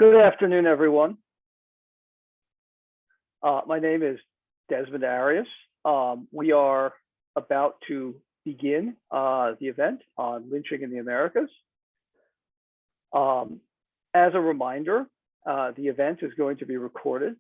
Good afternoon, everyone. My name is Desmond Arias. We are about to begin the event on lynching in the Americas. As a reminder, the event is going to be recorded.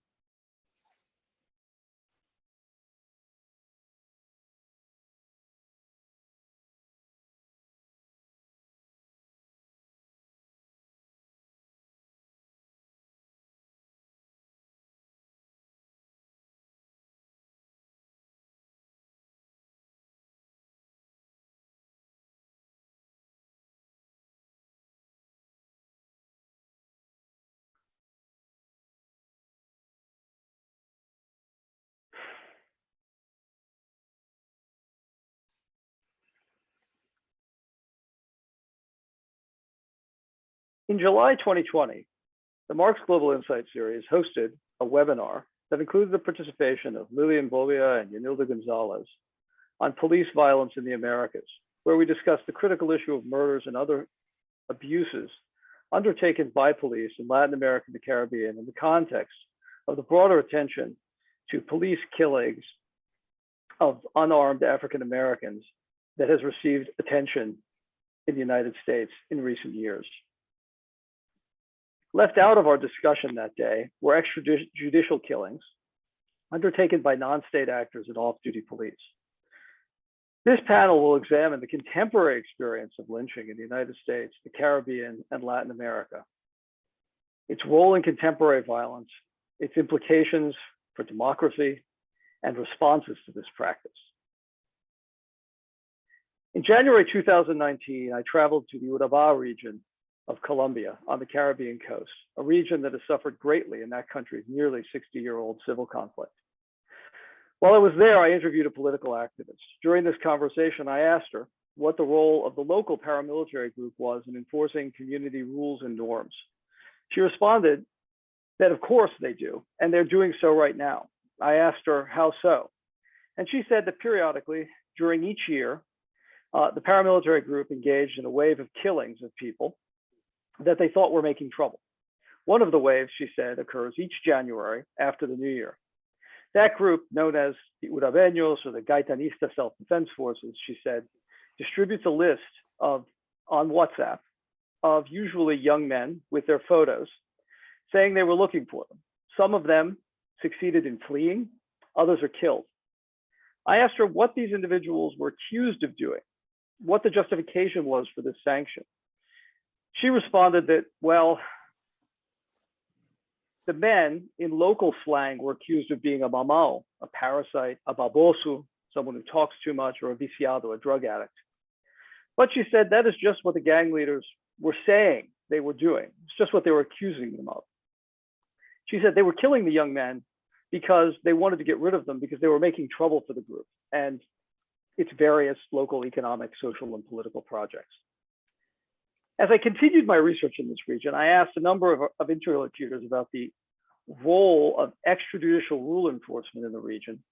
In July 2020, the Marxe Global Insight Series hosted a webinar that included the participation of Lilian Bobia and Yanilda Gonzalez on police violence in the Americas, where we discussed the critical issue of murders and other abuses undertaken by police in Latin America and the Caribbean in the context of the broader attention to police killings of unarmed African Americans that has received attention in the United States in recent years. Left out of our discussion that day were extrajudicial killings undertaken by non-state actors and off-duty police. This panel will examine the contemporary experience of lynching in the United States, the Caribbean, and Latin America, its role in contemporary violence, its implications for democracy, and responses to this practice. In January 2019, I traveled to the Urabá region of Colombia on the Caribbean coast, a region that has suffered greatly in that country's nearly 60-year-old civil conflict. While I was there, I interviewed a political activist. During this conversation, I asked her what the role of the local paramilitary group was in enforcing community rules and norms. She responded that of course they do, and they're doing so right now. I asked her how so, and she said that periodically during each year, the paramilitary group engaged in a wave of killings of people that they thought were making trouble. One of the waves, she said, occurs each January after the new year. That group, known as the Urabeños or the Gaitanista Self-Defense Forces, she said, distributes a list on WhatsApp of usually young men with their photos, saying they were looking for them. Some of them succeeded in fleeing, others are killed. I asked her what these individuals were accused of doing, what the justification was for this sanction. She responded that, well, the men in local slang were accused of being a mamao, a parasite, a babosu, someone who talks too much, or a viciado, a drug addict. But she said that is just what the gang leaders were saying they were doing. It's just what they were accusing them of. She said they were killing the young men because they wanted to get rid of them because they were making trouble for the group and its various local economic, social, and political projects. As I continued my research in this region, I asked a number of interlocutors about the role of extrajudicial rule enforcement in the region,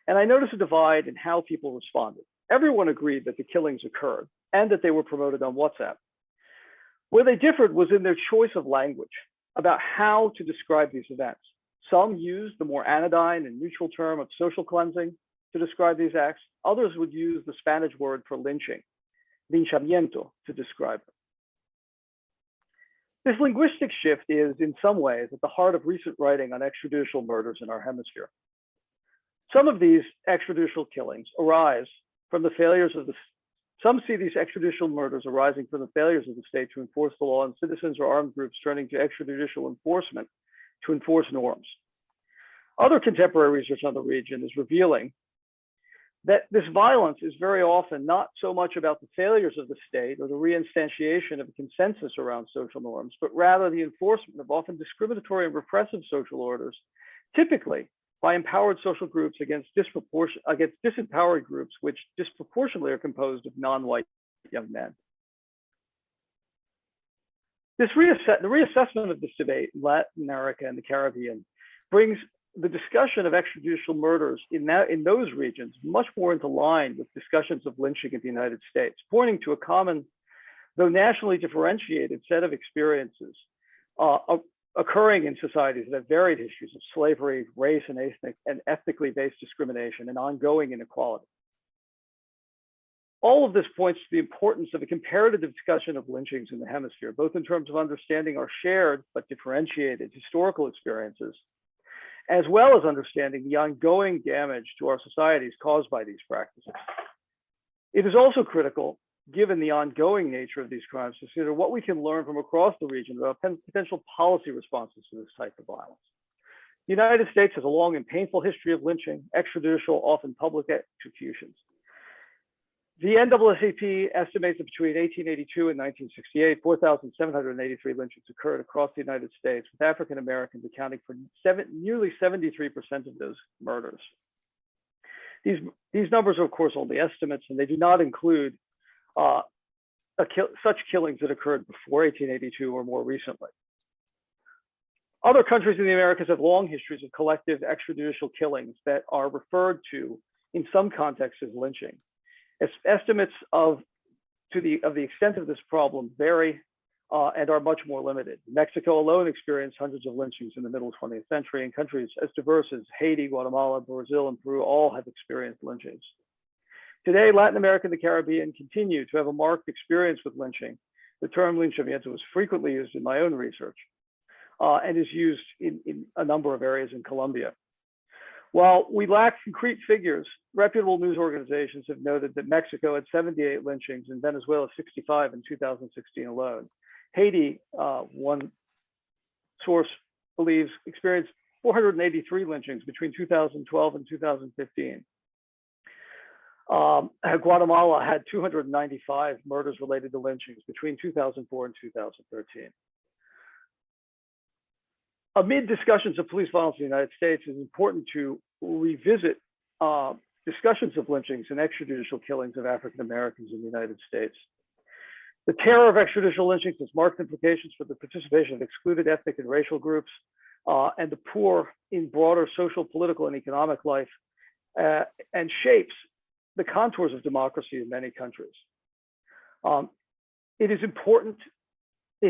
and I noticed a divide in how people responded. Everyone agreed that the killings occurred and that they were promoted on WhatsApp. Where they differed was in their choice of language about how to describe these events. Some used the more anodyne and neutral term of social cleansing to describe these acts. Others would use the Spanish word for lynching, linchamiento, to describe them. This linguistic shift is, in some ways, at the heart of recent writing on extrajudicial murders in our hemisphere. Some of these extrajudicial killings arise from the failures of some see these extrajudicial murders arising from the failures of the state to enforce the law, and citizens or armed groups turning to extrajudicial enforcement to enforce norms. Other contemporary research on the region is revealing that this violence is very often not so much about the failures of the state or the reinstantiation of a consensus around social norms, but rather the enforcement of often discriminatory and repressive social orders, typically by empowered social groups against disempowered groups, which disproportionately are composed of non-white young men. The reassessment of this debate in Latin America and the Caribbean brings the discussion of extrajudicial murders in those regions much more into line with discussions of lynching in the United States, pointing to a common, though nationally differentiated set of experiences occurring in societies that have varied histories of slavery, race, and ethnically based discrimination, and ongoing inequality. All of this points to the importance of a comparative discussion of lynchings in the hemisphere, both in terms of understanding our shared but differentiated historical experiences, as well as understanding the ongoing damage to our societies caused by these practices. It is also critical, given the ongoing nature of these crimes, to consider what we can learn from across the region about potential policy responses to this type of violence. The United States has a long and painful history of lynching, extrajudicial, often public executions. The NAACP estimates that between 1882 and 1968, 4,783 lynchings occurred across the United States, with African Americans accounting for nearly 73% of those murders. These numbers are, of course, only estimates, and they do not include such killings that occurred before 1882 or more recently. Other countries in the Americas have long histories of collective extrajudicial killings that are referred to in some contexts as lynching. Estimates of the extent of this problem vary and are much more limited. Mexico alone experienced hundreds of lynchings in the middle 20th century, and countries as diverse as Haiti, Guatemala, Brazil, and Peru all have experienced lynchings. Today, Latin America and the Caribbean continue to have a marked experience with lynching. The term lynchamiento was frequently used in my own research and is used in a number of areas in Colombia. While we lack concrete figures, reputable news organizations have noted that Mexico had 78 lynchings and Venezuela 65 in 2016 alone. Haiti, one source believes, experienced 483 lynchings between 2012 and 2015. Guatemala had 295 murders related to lynchings between 2004 and 2013. Amid discussions of police violence in the United States, it is important to revisit discussions of lynchings and extrajudicial killings of African Americans in the United States. The terror of extrajudicial lynchings has marked implications for the participation of excluded ethnic and racial groups and the poor in broader social, political, and economic life, and shapes the contours of democracy in many countries. It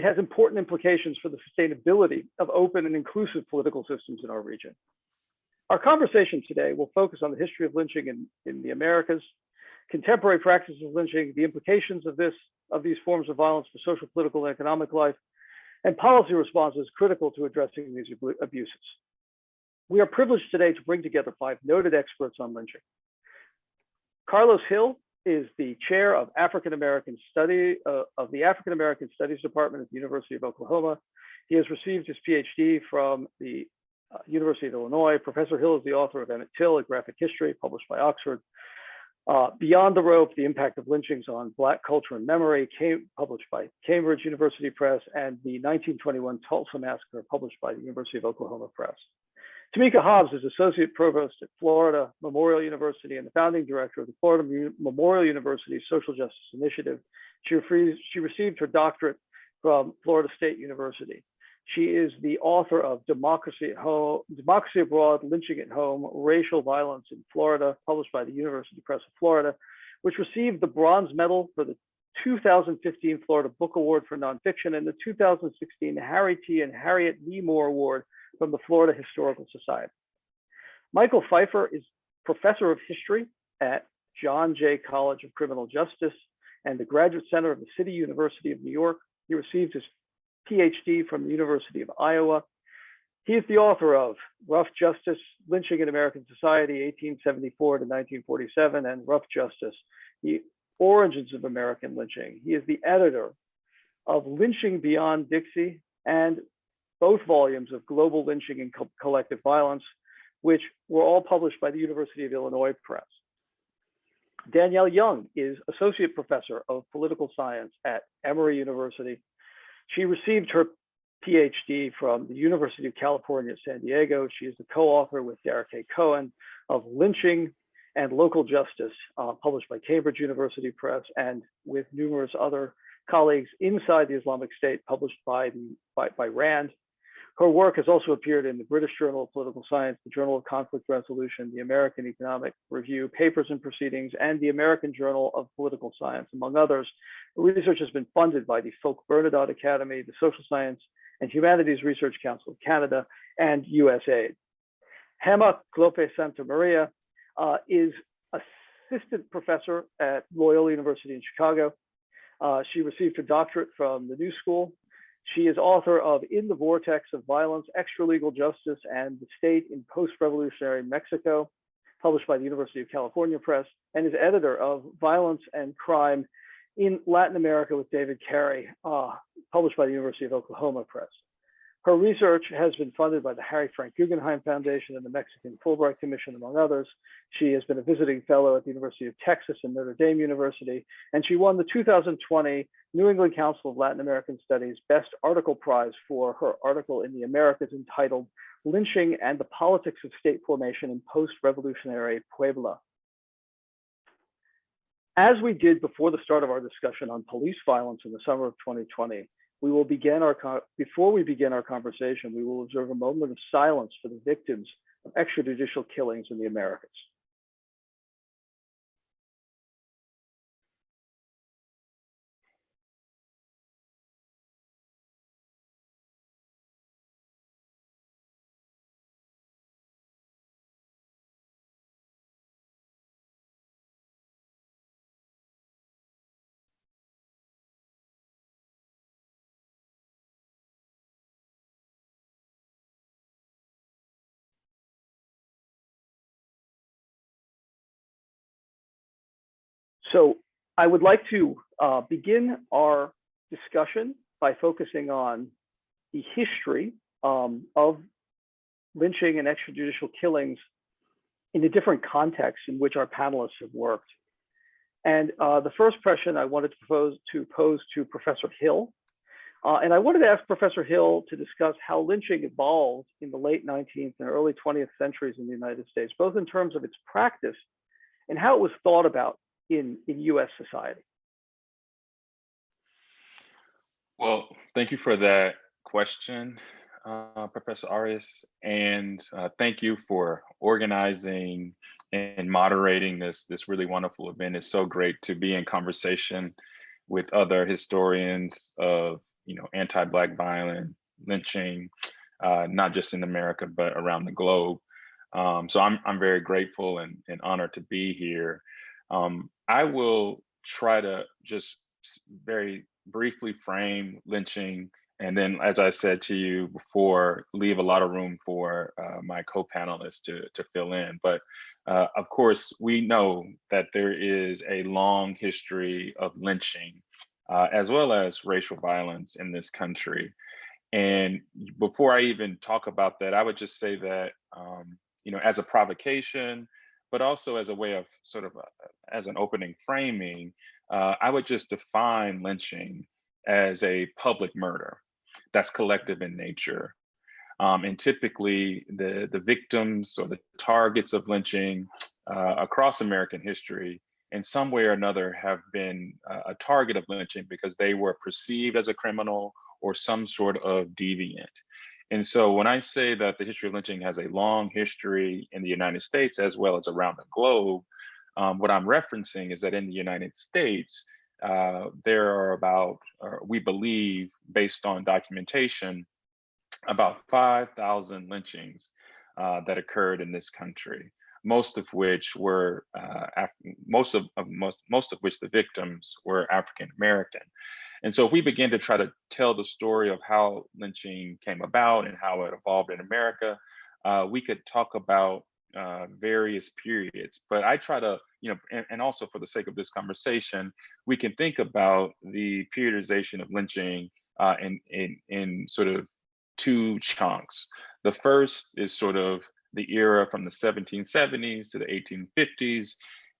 has important implications for the sustainability of open and inclusive political systems in our region. Our conversation today will focus on the history of lynching in the Americas, contemporary practices of lynching, the implications of these forms of violence for social, political, and economic life, and policy responses critical to addressing these abuses. We are privileged today to bring together 5 noted experts on lynching. Karlos Hill is the chair of African American Study of the African American Studies Department at the University of Oklahoma. He has received his PhD from the University of Illinois. Professor Hill is the author of Emmett Till, A Graphic History, published by Oxford. Beyond the Rope, The Impact of Lynchings on Black Culture and Memory, published by Cambridge University Press, and the 1921 Tulsa Massacre, published by the University of Oklahoma Press. Tamika Hobbs is Associate Provost at Florida Memorial University and the founding director of the Florida Memorial University Social Justice Initiative. She received her doctorate from Florida State University. She is the author of Democracy Abroad, Lynching at Home, Racial Violence in Florida, published by the University Press of Florida, which received the bronze medal for the 2015 Florida Book Award for Nonfiction and the 2016 Harry T. and Harriet V. Moore Award from the Florida Historical Society. Michael Pfeiffer is professor of history at John Jay College of Criminal Justice and the Graduate Center of the City University of New York. He received his PhD from the University of Iowa. He is the author of Rough Justice, Lynching in American Society, 1874 to 1947, and Rough Justice, The Origins of American Lynching. He is the editor of Lynching Beyond Dixie and both volumes of Global Lynching and Collective Violence, which were all published by the University of Illinois Press. Danielle Young is Associate Professor of Political Science at Emory University. She received her PhD from the University of California, San Diego. She is the co-author with Derek A. Cohen of Lynching and Local Justice, published by Cambridge University Press, and with numerous other colleagues inside the Islamic State, published by RAND. Her work has also appeared in the British Journal of Political Science, the Journal of Conflict Resolution, the American Economic Review, Papers and Proceedings, and the American Journal of Political Science, among others. Her research has been funded by the Folk Bernadotte Academy, the Social Science and Humanities Research Council of Canada, and USAID. Gemma Clope Santa Maria is assistant professor at Loyola University in Chicago. She received her doctorate from the New School. She is author of In the Vortex of Violence, Extralegal Justice, and the State in Post-Revolutionary Mexico, published by the University of California Press, and is editor of Violence and Crime in Latin America with David Carey, published by the University of Oklahoma Press. Her research has been funded by the Harry Frank Guggenheim Foundation and the Mexican Fulbright Commission, among others. She has been a visiting fellow at the University of Texas and Notre Dame University, and she won the 2020 New England Council of Latin American Studies Best Article Prize for her article in the Americas entitled Lynching and the Politics of State Formation in Post-Revolutionary Puebla. As we did before the start of our discussion on police violence in the summer of 2020, before we begin our conversation, we will observe a moment of silence for the victims of extrajudicial killings in the Americas. So I would like to begin our discussion by focusing on the history of lynching and extrajudicial killings in the different contexts in which our panelists have worked. And the first question I wanted to pose to Professor Hill. And I wanted to ask Professor Hill to discuss how lynching evolved in the late 19th and early 20th centuries in the United States, both in terms of its practice and how it was thought about in US society. Well, thank you for that question, Professor Arias, and thank you for organizing and moderating this really wonderful event. It's so great to be in conversation with other historians of anti-Black violence, lynching, not just in America but around the globe. So I'm very grateful and honored to be here. I will try to just very briefly frame lynching, and then, as I said to you before, leave a lot of room for my co-panelists to fill in. But of course, we know that there is a long history of lynching, as well as racial violence in this country. And before I even talk about that, I would just say that, as a provocation, but also as a way of sort of as an opening framing, I would just define lynching as a public murder that's collective in nature. And typically the victims or the targets of lynching across American history in some way or another have been a target of lynching because they were perceived as a criminal or some sort of deviant. And so when I say that the history of lynching has a long history in the United States as well as around the globe, what I'm referencing is that in the United States, there are about, we believe, based on documentation, about 5,000 lynchings that occurred in this country. Most of which were most of which the victims were African American. And so if we begin to try to tell the story of how lynching came about and how it evolved in America, we could talk about various periods. But I try to, and also for the sake of this conversation, we can think about the periodization of lynching in sort of two chunks. The first is sort of the era from the 1770s to the 1850s.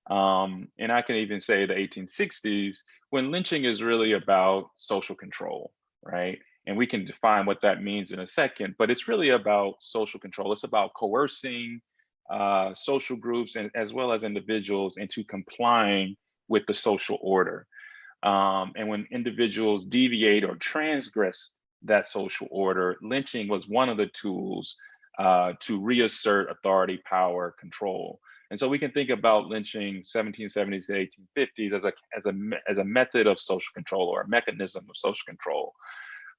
And I can even say the 1860s, when lynching is really about social control, right? And we can define what that means in a second, but it's really about social control. It's about coercing social groups and as well as individuals into complying with the social order. And when individuals deviate or transgress that social order, lynching was one of the tools to reassert authority, power, control. And so we can think about lynching 1770s to 1850s as a method of social control or a mechanism of social control.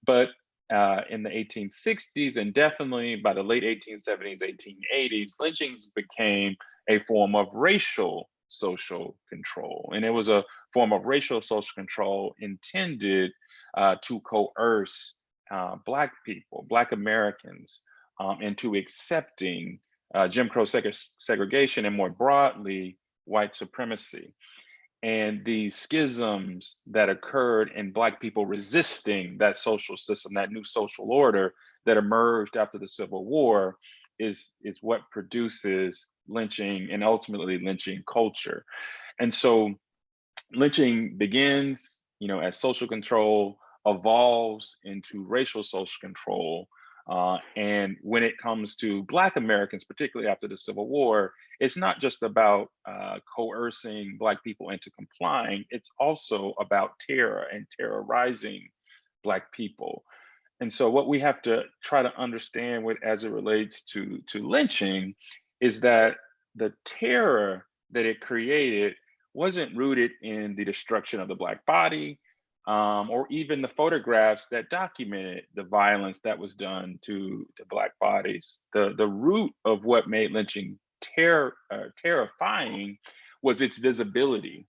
But in the 1860s, and definitely by the late 1870s, 1880s, lynchings became a form of racial social control. And it was a form of racial social control intended to coerce Black people, Black Americans, into accepting Jim Crow segregation and more broadly, white supremacy. And the schisms that occurred in Black people resisting that social system, that new social order that emerged after the Civil War, is what produces lynching and ultimately lynching culture. And so lynching begins, as social control, evolves into racial social control. And when it comes to Black Americans, particularly after the Civil War, it's not just about coercing Black people into complying, it's also about terror and terrorizing Black people. And so what we have to try to understand as it relates to lynching is that the terror that it created wasn't rooted in the destruction of the Black body, or even the photographs that documented the violence that was done to Black bodies. The root of what made lynching terrifying was its visibility.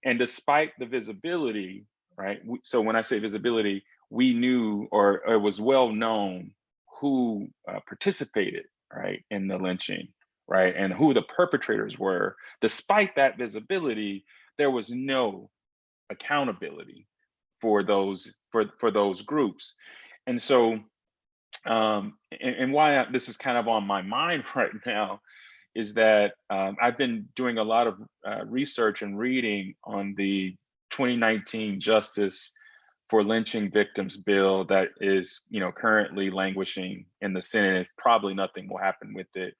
And despite the visibility, right? So when I say visibility, we knew, or it was well known, who participated, right, in the lynching, right, and who the perpetrators were. Despite that visibility, there was no accountability for those groups. And so, and why this is kind of on my mind right now is that I've been doing a lot of research and reading on the 2019 Justice for Lynching Victims bill that is, currently languishing in the Senate. Probably nothing will happen with it.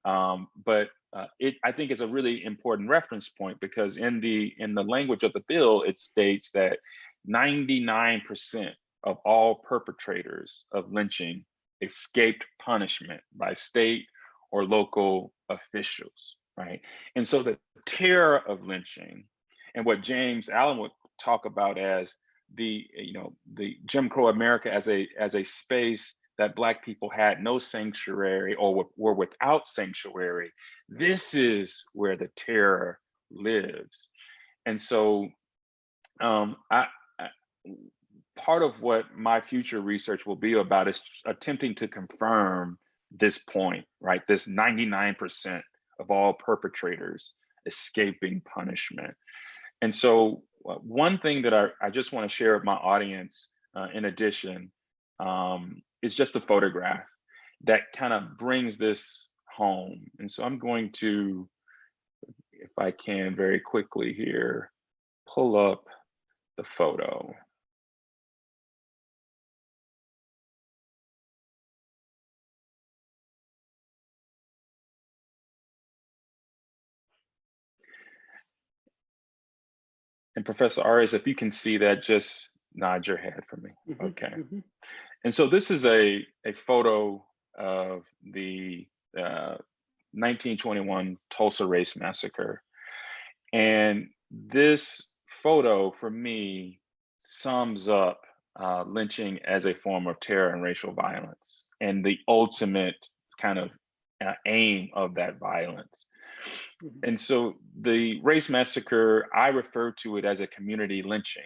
But I think it's a really important reference point, because in the language of the bill, it states that 99% of all perpetrators of lynching escaped punishment by state or local officials, right? And so the terror of lynching, and what James Allen would talk about as the Jim Crow America as a space that Black people had no sanctuary or were without sanctuary. This is where the terror lives. And so part of what my future research will be about is attempting to confirm this point, right? This 99% of all perpetrators escaping punishment. And so one thing that I just want to share with my audience, in addition, is just a photograph that kind of brings this home. And so I'm going to, if I can very quickly here, pull up the photo. And Professor Arias, if you can see that, just nod your head for me. Mm-hmm, Okay. mm-hmm. And so this is a photo of the 1921 Tulsa Race Massacre. And this photo, for me, sums up lynching as a form of terror and racial violence, and the ultimate kind of aim of that violence. And so the race massacre, I refer to it as a community lynching,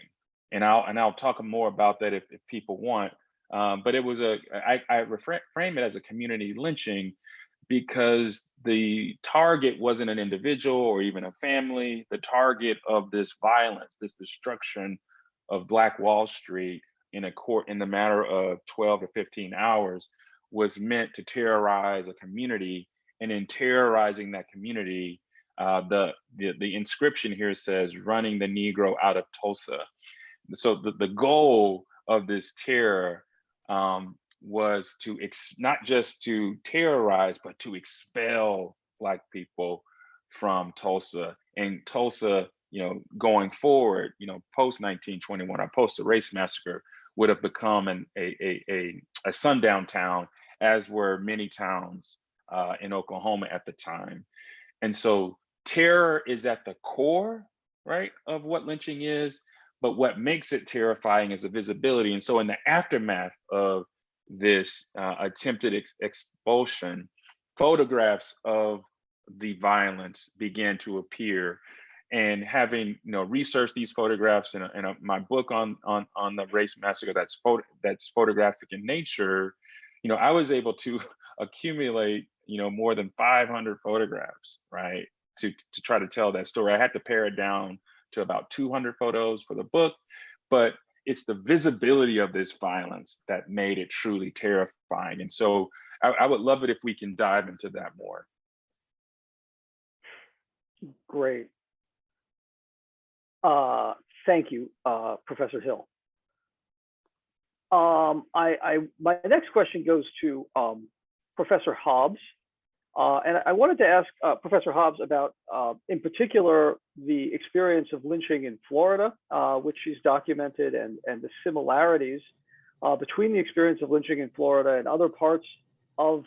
and I'll talk more about that if people want. But it was I frame it as a community lynching because the target wasn't an individual or even a family. The target of this violence, this destruction of Black Wall Street in the matter of 12 to 15 hours, was meant to terrorize a community. And in terrorizing that community, the inscription here says, "Running the Negro out of Tulsa." So the goal of this terror was to not just to terrorize, but to expel Black people from Tulsa. And Tulsa, going forward, post 1921 or post the race massacre, would have become a sundown town, as were many towns in Oklahoma at the time. And so terror is at the core, right, of what lynching is, But what makes it terrifying is the visibility. And so in the aftermath of this attempted expulsion, photographs of the violence began to appear. And having researched these photographs in my book on the race massacre that's photographic in nature, I was able to accumulate more than 500 photographs, right, to try to tell that story. I had to pare it down to about 200 photos for the book, but it's the visibility of this violence that made it truly terrifying. And so I would love it if we can dive into that more. Great. Thank you, Professor Hill. My next question goes to Professor Hobbs. And I wanted to ask Professor Hobbs about, in particular, the experience of lynching in Florida, which she's documented, and the similarities between the experience of lynching in Florida and other parts of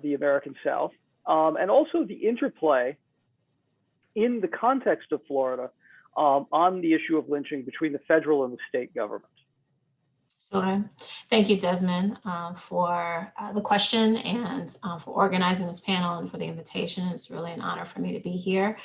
the American South, and also the interplay in the context of Florida on the issue of lynching between the federal and the state government. Sure. Thank you, Desmond, for the question and for organizing this panel and for the invitation. It's really an honor for me to be here.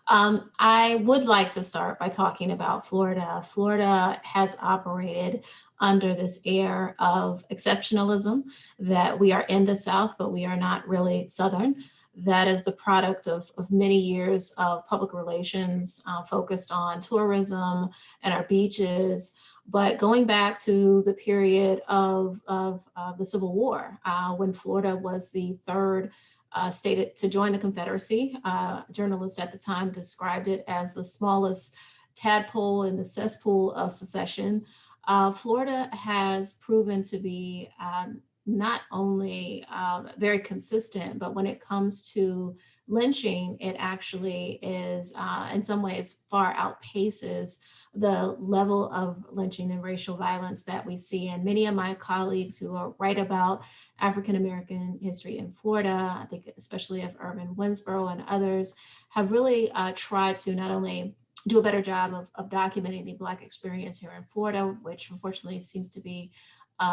I would like to start by talking about Florida. Florida has operated under this air of exceptionalism, that we are in the South, but we are not really Southern. That is the product of many years of public relations focused on tourism and our beaches. But going back to the period of the Civil War, when Florida was the third state to join the Confederacy, journalists at the time described it as the smallest tadpole in the cesspool of secession. Florida has proven to be not only very consistent, but when it comes to lynching, it actually is in some ways far outpaces the level of lynching and racial violence that we see. And many of my colleagues who write about African-American history in Florida, I think especially of Irvin Winsborough and others, have really tried to not only do a better job of documenting the Black experience here in Florida, which unfortunately seems to be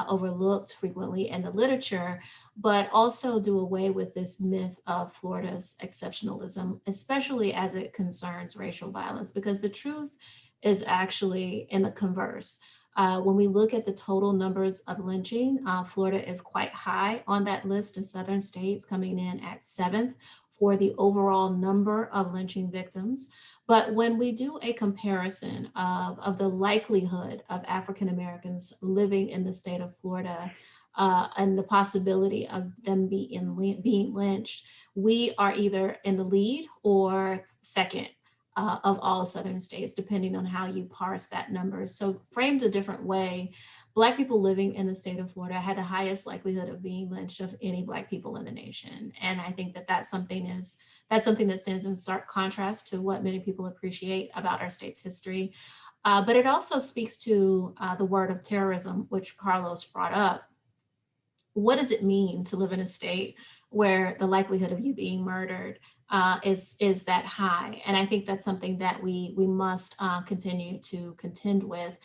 overlooked frequently in the literature, but also do away with this myth of Florida's exceptionalism, especially as it concerns racial violence, because the truth is actually in the converse. When we look at the total numbers of lynching, Florida is quite high on that list of Southern states, coming in at 7th for the overall number of lynching victims. But when we do a comparison of the likelihood of African Americans living in the state of Florida and the possibility of them being lynched, we are either in the lead or second of all Southern states, depending on how you parse that number. So framed a different way, Black people living in the state of Florida had the highest likelihood of being lynched of any Black people in the nation. And I think that that's something that stands in stark contrast to what many people appreciate about our state's history. But it also speaks to the word of terrorism, which Karlos brought up. What does it mean to live in a state where the likelihood of you being murdered is that high? And I think that's something that we must continue to contend with.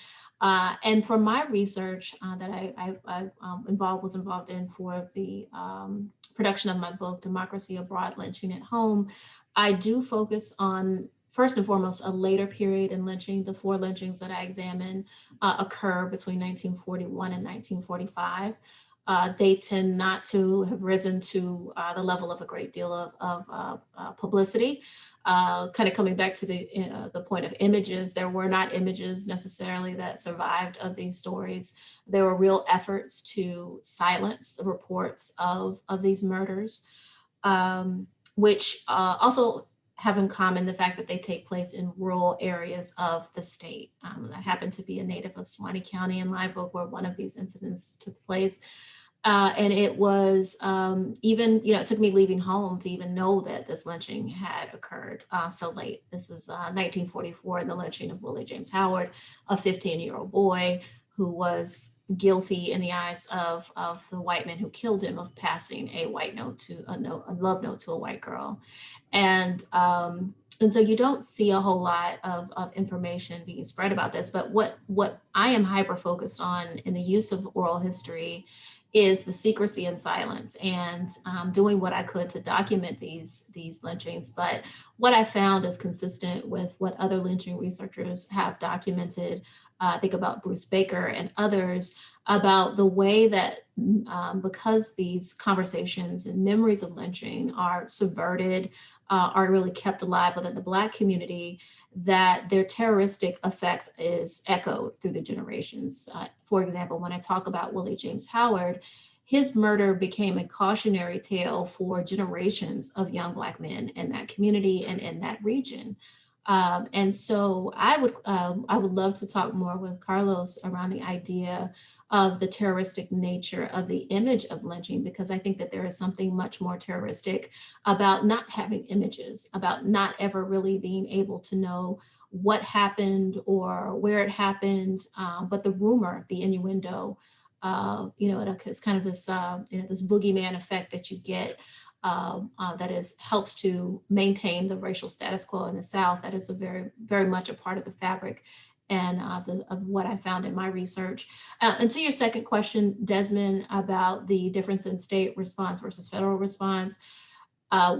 And from my research that I was involved in for the production of my book, Democracy Abroad, Lynching at Home, I do focus on, first and foremost, a later period in lynching. The 4 lynchings that I examine occur between 1941 and 1945. They tend not to have risen to the level of a great deal of publicity. Kind of coming back to the point of images, there were not images necessarily that survived of these stories. There were real efforts to silence the reports of these murders, which also have in common the fact that they take place in rural areas of the state. I happen to be a native of Suwannee County in Live Oak, where one of these incidents took place. And it was it took me leaving home to even know that this lynching had occurred so late. This is 1944, and the lynching of Willie James Howard, a 15-year-old boy who was guilty in the eyes of the white man who killed him of passing a love note to a white girl. And And so you don't see a whole lot of information being spread about this. But what I am hyper focused on in the use of oral history is the secrecy and silence, and doing what I could to document these lynchings. But what I found is consistent with what other lynching researchers have documented. Think about Bruce Baker and others, about the way that because these conversations and memories of lynching are subverted, are really kept alive within the Black community, that their terroristic effect is echoed through the generations. For example, when I talk about Willie James Howard, his murder became a cautionary tale for generations of young Black men in that community and in that region. And so I would love to talk more with Karlos around the idea of the terroristic nature of the image of lynching, because I think that there is something much more terroristic about not having images, about not ever really being able to know what happened or where it happened, but the rumor, the innuendo, it's kind of this, this boogeyman effect that you get, that helps to maintain the racial status quo in the South. That is a very, very much a part of the fabric and of what I found in my research. And to your second question, Desmond, about the difference in state response versus federal response,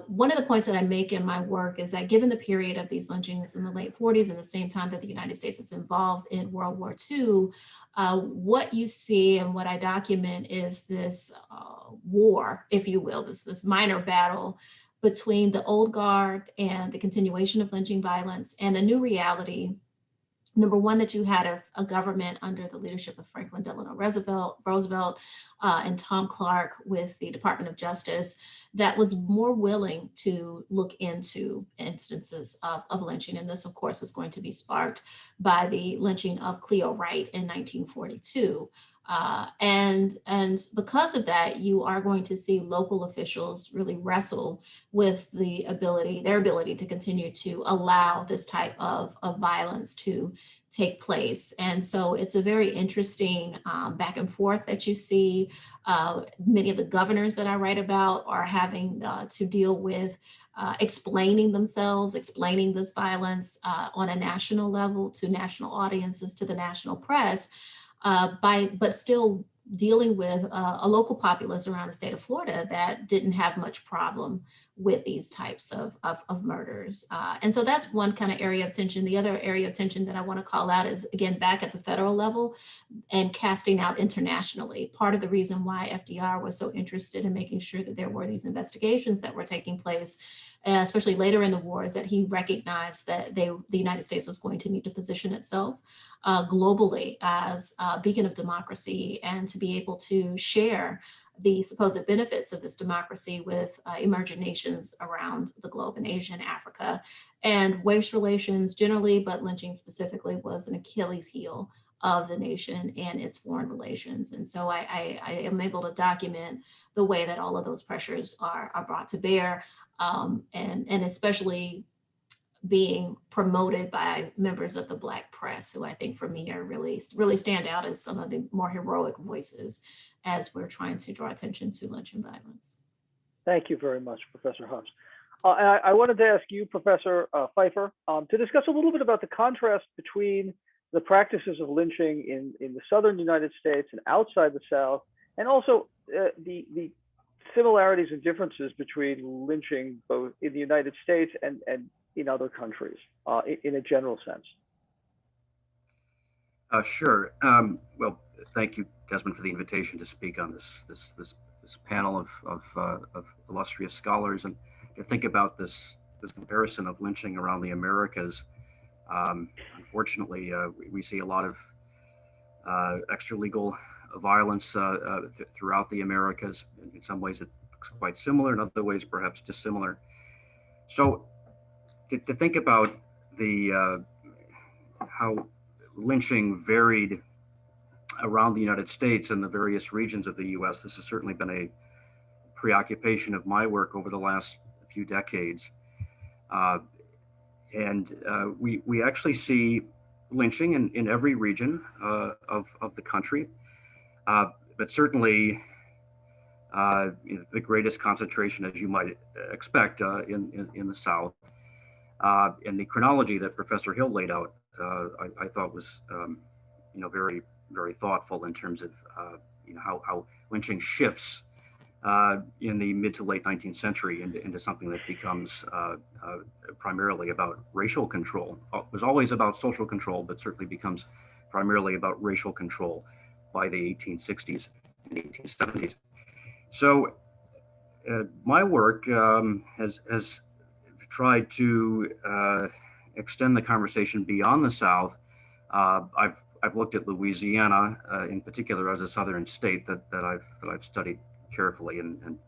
one of the points that I make in my work is that given the period of these lynchings in the late 40s and the same time that the United States is involved in World War II, what you see and what I document is this war, if you will, this minor battle between the old guard and the continuation of lynching violence and the new reality. Number one, that you had a government under the leadership of Franklin Delano Roosevelt and Tom Clark with the Department of Justice that was more willing to look into instances of lynching. And this, of course, is going to be sparked by the lynching of Cleo Wright in 1942. And because of that, you are going to see local officials really wrestle with their ability to continue to allow this type of violence to take place. And so it's a very interesting back and forth that you see. Many of the governors that I write about are having to deal with explaining themselves, explaining this violence on a national level to national audiences, to the national press, but still dealing with a local populace around the state of Florida that didn't have much problem with these types of murders. And so that's one kind of area of tension. The other area of tension that I want to call out is, again, back at the federal level and casting out internationally. Part of the reason why FDR was so interested in making sure that there were these investigations that were taking place, especially later in the war, is that he recognized that the United States was going to need to position itself globally as a beacon of democracy, and to be able to share the supposed benefits of this democracy with emerging nations around the globe in Asia and Africa. And race relations generally, but lynching specifically, was an Achilles heel of the nation and its foreign relations. And so I am able to document the way that all of those pressures are brought to bear, and especially being promoted by members of the Black press, who I think for me are really stand out as some of the more heroic voices as we're trying to draw attention to lynching violence. Thank you very much, Professor Hubbs. I wanted to ask you, Professor Pfeiffer, to discuss a little bit about the contrast between the practices of lynching in the southern United States and outside the South, and also the similarities and differences between lynching both in the United States and in other countries, in a general sense. Sure. Well, thank you, Desmond, for the invitation to speak on this panel of illustrious scholars, and to think about this comparison of lynching around the Americas. Unfortunately, we see a lot of extralegal violence throughout the Americas. In some ways, it looks quite similar. In other ways, perhaps dissimilar. So, to think about how lynching varied around the United States and the various regions of the U.S., this has certainly been a preoccupation of my work over the last few decades. We actually see lynching in every region of the country, but certainly the greatest concentration, as you might expect, in the South. And the chronology that Professor Hill laid out, I thought was, very, very thoughtful in terms of, how lynching shifts in the mid to late 19th century into something that becomes primarily about racial control. It was always about social control, but certainly becomes primarily about racial control by the 1860s and 1870s. So my work has tried to extend the conversation beyond the South. I've looked at Louisiana in particular as a southern state that I've studied carefully, and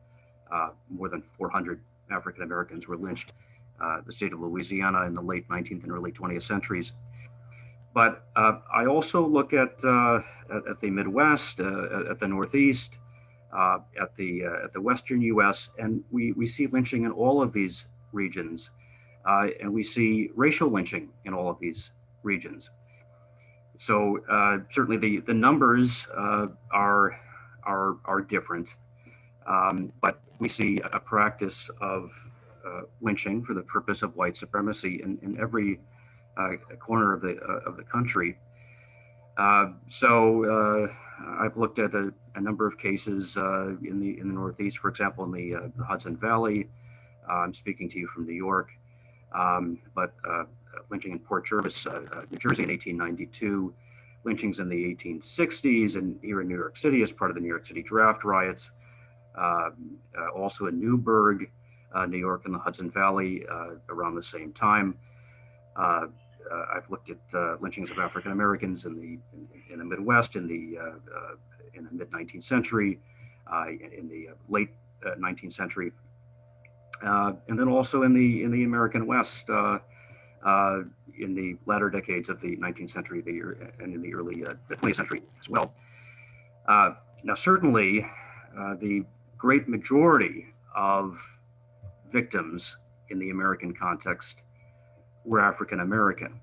more than 400 African Americans were lynched, the state of Louisiana, in the late 19th and early 20th centuries. But I also look at the Midwest, at the Northeast, at the Western U.S., and we see lynching in all of these regions, and we see racial lynching in all of these regions. So certainly the numbers are different, but we see a practice of lynching for the purpose of white supremacy in every corner of the country. So I've looked at a number of cases in the Northeast, for example, in the Hudson Valley. I'm speaking to you from New York, but lynching in Port Jervis, New Jersey in 1892, lynchings in the 1860s, and here in New York City as part of the New York City draft riots, also in Newburgh, New York, in the Hudson Valley around the same time. I've looked at lynchings of African Americans in the Midwest in the mid 19th century, in the late 19th century, and then also in the American West in the latter decades of the 19th century, and in the early 20th century as well. Now, certainly, the great majority of victims in the American context were African American,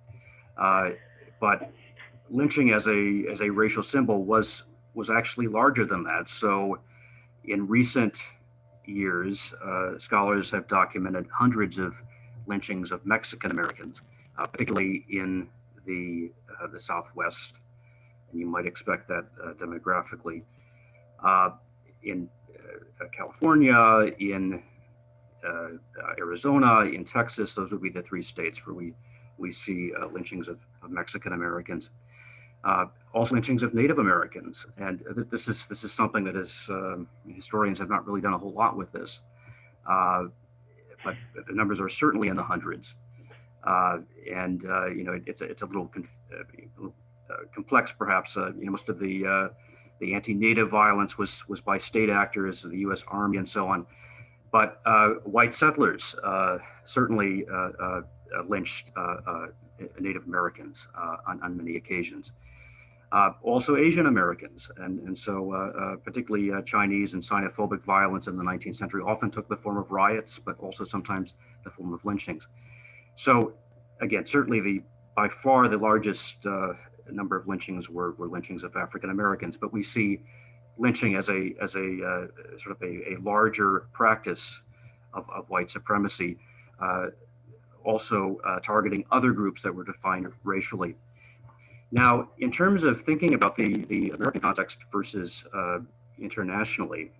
but lynching as a racial symbol was actually larger than that. So, in recent years, scholars have documented hundreds of lynchings of Mexican Americans, particularly in the Southwest, and you might expect that demographically. In California, in Arizona, in Texas, those would be the three states where we see lynchings of Mexican Americans. Also lynchings of Native Americans, and this is something that historians have not really done a whole lot with this, but the numbers are certainly in the hundreds, and it's a little complex perhaps. Most of the anti-Native violence was by state actors, the U.S. Army, and so on. But white settlers certainly lynched Native Americans on many occasions. Also Asian Americans, and so particularly Chinese and xenophobic violence in the 19th century often took the form of riots, but also sometimes the form of lynchings. So again, certainly by far the largest number of lynchings were lynchings of African Americans, but we see lynching as a sort of a larger practice of white supremacy, also targeting other groups that were defined racially. Now, in terms of thinking about the American context versus internationally,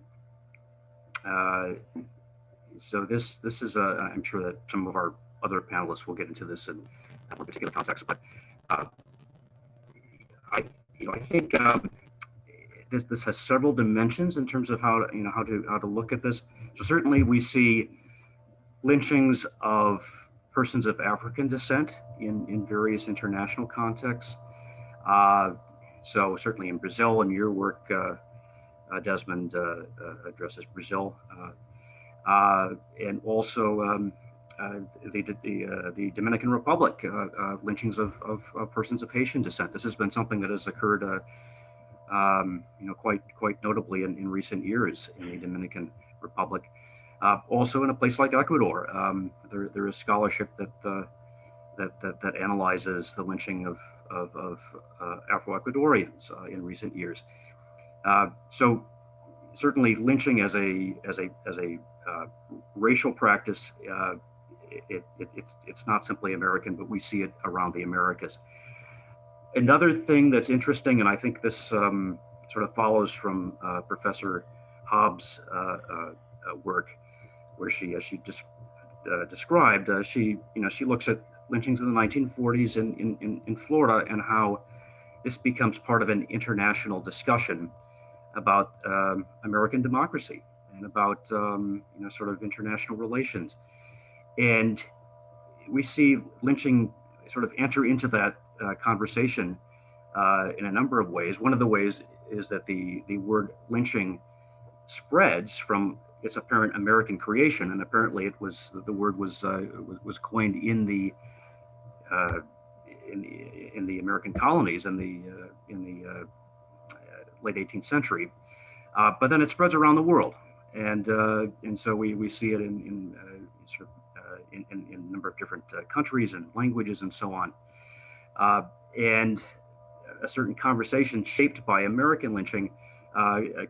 so this is I'm sure that some of our other panelists will get into this in a particular context, but I think this has several dimensions in terms of how to look at this. So certainly we see lynchings of persons of African descent in various international contexts. So certainly in Brazil, and your work, Desmond, addresses Brazil, and also the Dominican Republic, lynchings of persons of Haitian descent. This has been something that has occurred, quite notably in recent years in the Dominican Republic. Also in a place like Ecuador, there is scholarship that analyzes the lynching of Afro-Ecuadorians in recent years. So certainly lynching as a racial practice it's not simply American, but we see it around the Americas. Another thing that's interesting, and I think this sort of follows from Professor Hobbs' work, where she just described, she looks at lynchings in the 1940s in Florida and how this becomes part of an international discussion about American democracy and about sort of international relations. And we see lynching sort of enter into that conversation in a number of ways. One of the ways is that the word lynching spreads from its apparent American creation, and apparently the word was coined in the American colonies in the late 18th century, but then it spreads around the world, and so we see it in a number of different countries and languages and so on, and a certain conversation shaped by American lynching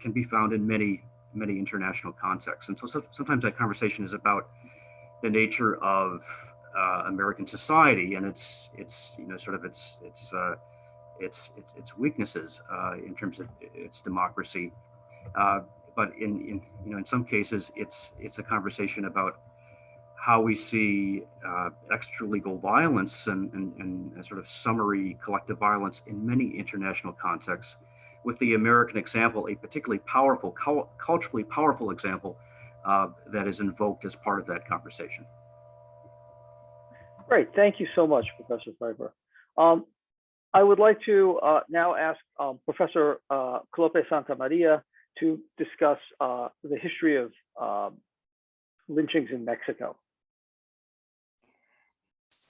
can be found in many international contexts. And so sometimes that conversation is about the nature of American society and its weaknesses in terms of its democracy. But in some cases, it's a conversation about how we see extralegal violence and sort of summary collective violence in many international contexts, with the American example, a particularly powerful, culturally powerful example that is invoked as part of that conversation. Great, thank you so much, Professor Pfeiffer. I would like to now ask Professor Clope Santamaria to discuss the history of lynchings in Mexico.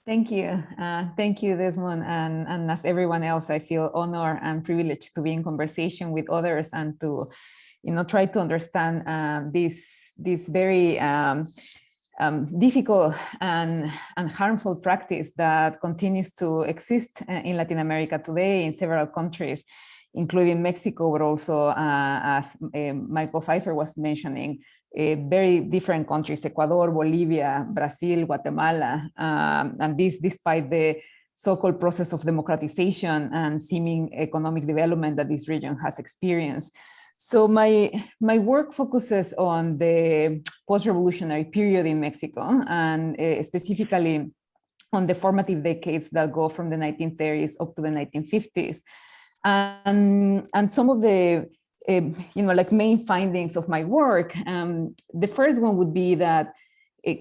Thank you. Thank you, Desmond. And as everyone else, I feel honored and privileged to be in conversation with others and to, try to understand this very difficult and harmful practice that continues to exist in Latin America today in several countries, including Mexico, but also, as Michael Pfeiffer was mentioning, very different countries, Ecuador, Bolivia, Brazil, Guatemala, and this despite the so-called process of democratization and seeming economic development that this region has experienced. So my work focuses on the post-revolutionary period in Mexico, and specifically on the formative decades that go from the 1930s up to the 1950s. And some of the main findings of my work, the first one would be that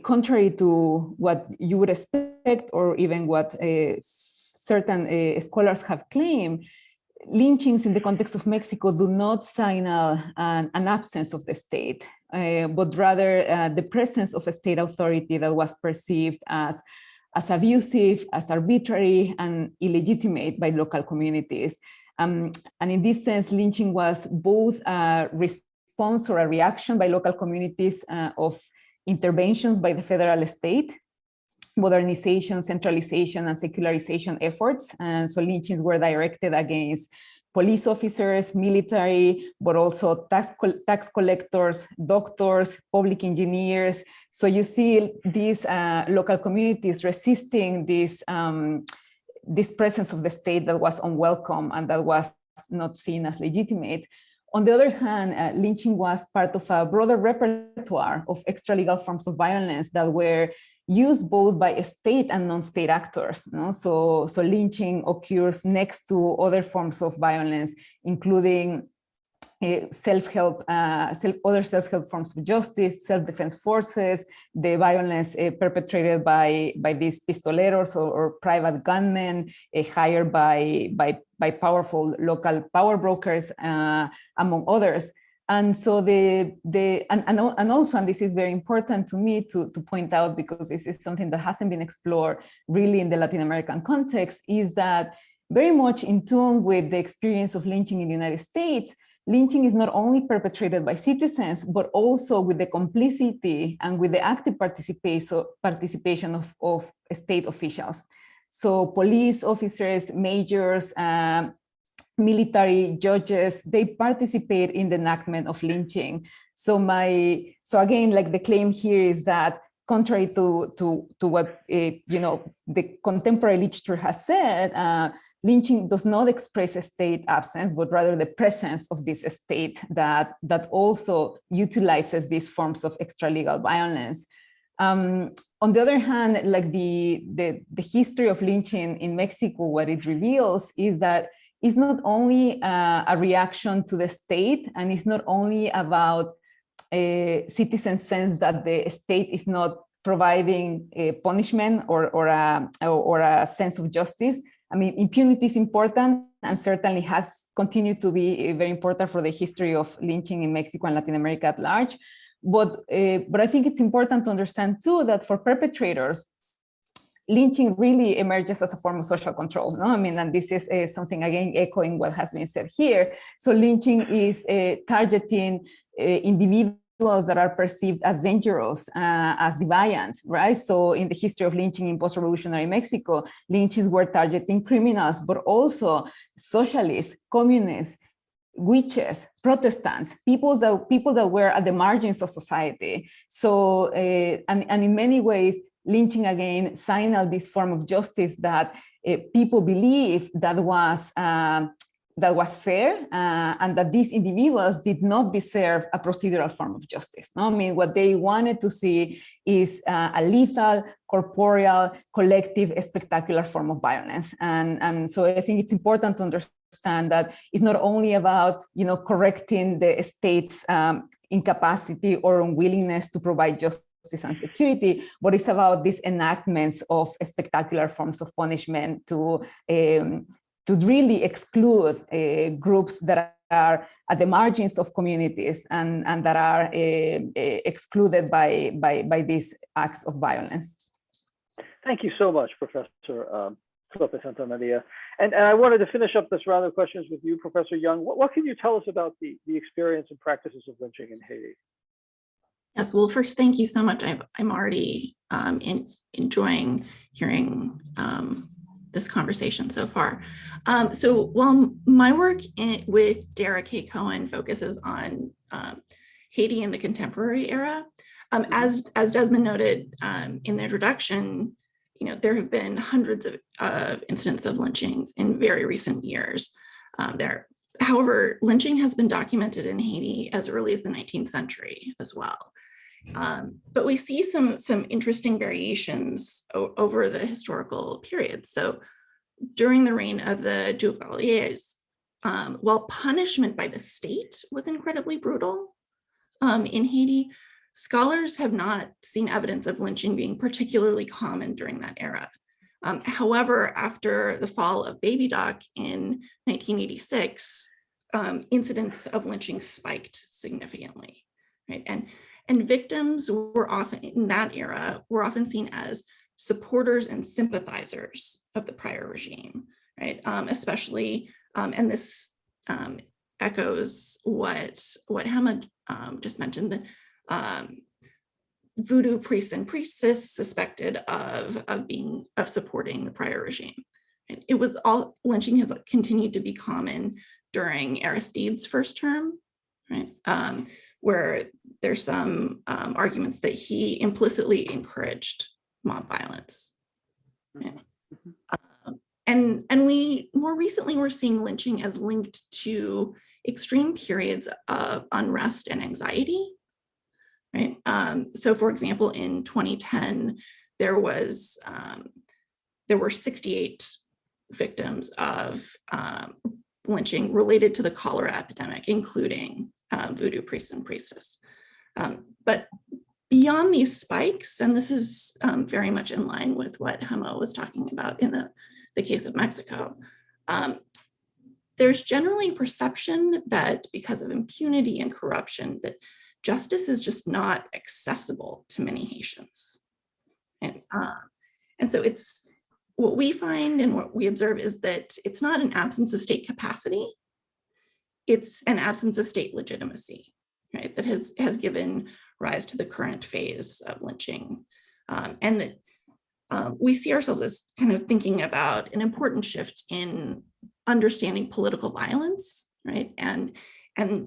contrary to what you would expect, or even what certain scholars have claimed, lynchings in the context of Mexico do not signal an absence of the state, but rather the presence of a state authority that was perceived as abusive, as arbitrary, and illegitimate by local communities. And in this sense, lynching was both a response or a reaction by local communities of interventions by the federal state, modernization, centralization, and secularization efforts. And so lynchings were directed against police officers, military, but also tax collectors, doctors, public engineers. So you see these local communities resisting this presence of the state that was unwelcome and that was not seen as legitimate. On the other hand, lynching was part of a broader repertoire of extralegal forms of violence that were used both by state and non-state actors. So lynching occurs next to other forms of violence, including other self-help forms of justice, self-defense forces, the violence perpetrated by these pistoleros or private gunmen hired by powerful local power brokers, among others. And so and also, and this is very important to me to point out, because this is something that hasn't been explored really in the Latin American context, is that very much in tune with the experience of lynching in the United States, lynching is not only perpetrated by citizens, but also with the complicity and with the active participation of state officials. So police officers, majors, military judges, they participate in the enactment of lynching. So again, like the claim here is that contrary to what the contemporary literature has said, lynching does not express a state absence, but rather the presence of this state that also utilizes these forms of extralegal violence. On the other hand, like the history of lynching in Mexico, what it reveals is that it's not only a reaction to the state, and it's not only about citizens' sense that the state is not providing a punishment or a sense of justice. I mean, impunity is important and certainly has continued to be very important for the history of lynching in Mexico and Latin America at large. But I think it's important to understand too that for perpetrators, lynching really emerges as a form of social control. No, I mean, and this is something again echoing what has been said here. So lynching is targeting individuals that are perceived as dangerous, as deviant, right? So in the history of lynching in post-revolutionary Mexico, lynches were targeting criminals, but also socialists, communists, witches, Protestants, people that were at the margins of society. So, and in many ways, lynching again signaled this form of justice that people believe that was fair, and that these individuals did not deserve a procedural form of justice. No? I mean, what they wanted to see is a lethal, corporeal, collective, spectacular form of violence. And so I think it's important to understand that it's not only about correcting the state's incapacity or unwillingness to provide justice and security, but it's about these enactments of spectacular forms of punishment to really exclude groups that are at the margins of communities and that are excluded by these acts of violence. Thank you so much, Professor Lopez Santamaria. And I wanted to finish up this round of questions with you, Professor Young. What can you tell us about the experience and practices of lynching in Haiti? Yes, well, first, thank you so much. I'm already enjoying hearing this conversation so far. So while my work with Dara K. Cohen focuses on Haiti in the contemporary era, as Desmond noted in the introduction, there have been hundreds of incidents of lynchings in very recent years. However, lynching has been documented in Haiti as early as the 19th century as well. But we see some interesting variations over the historical period. So during the reign of the Duvaliers, while punishment by the state was incredibly brutal in Haiti, scholars have not seen evidence of lynching being particularly common during that era. However, after the fall of Baby Doc in 1986, incidents of lynching spiked significantly, right? And victims were often, in that era, were often seen as supporters and sympathizers of the prior regime, right? Especially, and this echoes what Hamad just mentioned, the voodoo priests and priestesses suspected of supporting the prior regime. And lynching has continued to be common during Aristide's first term, right? Where there's some arguments that he implicitly encouraged mob violence. Right? And we more recently we're seeing lynching as linked to extreme periods of unrest and anxiety. Right. So, for example, in 2010, there were 68 victims of lynching related to the cholera epidemic, including voodoo priests and priestesses. But beyond these spikes, and this is very much in line with what Hemo was talking about in the case of Mexico, there's generally perception that because of impunity and corruption, that justice is just not accessible to many Haitians. And so it's what we find and what we observe is that it's not an absence of state capacity, it's an absence of state legitimacy, right? That has given rise to the current phase of lynching. And that we see ourselves as kind of thinking about an important shift in understanding political violence, right? And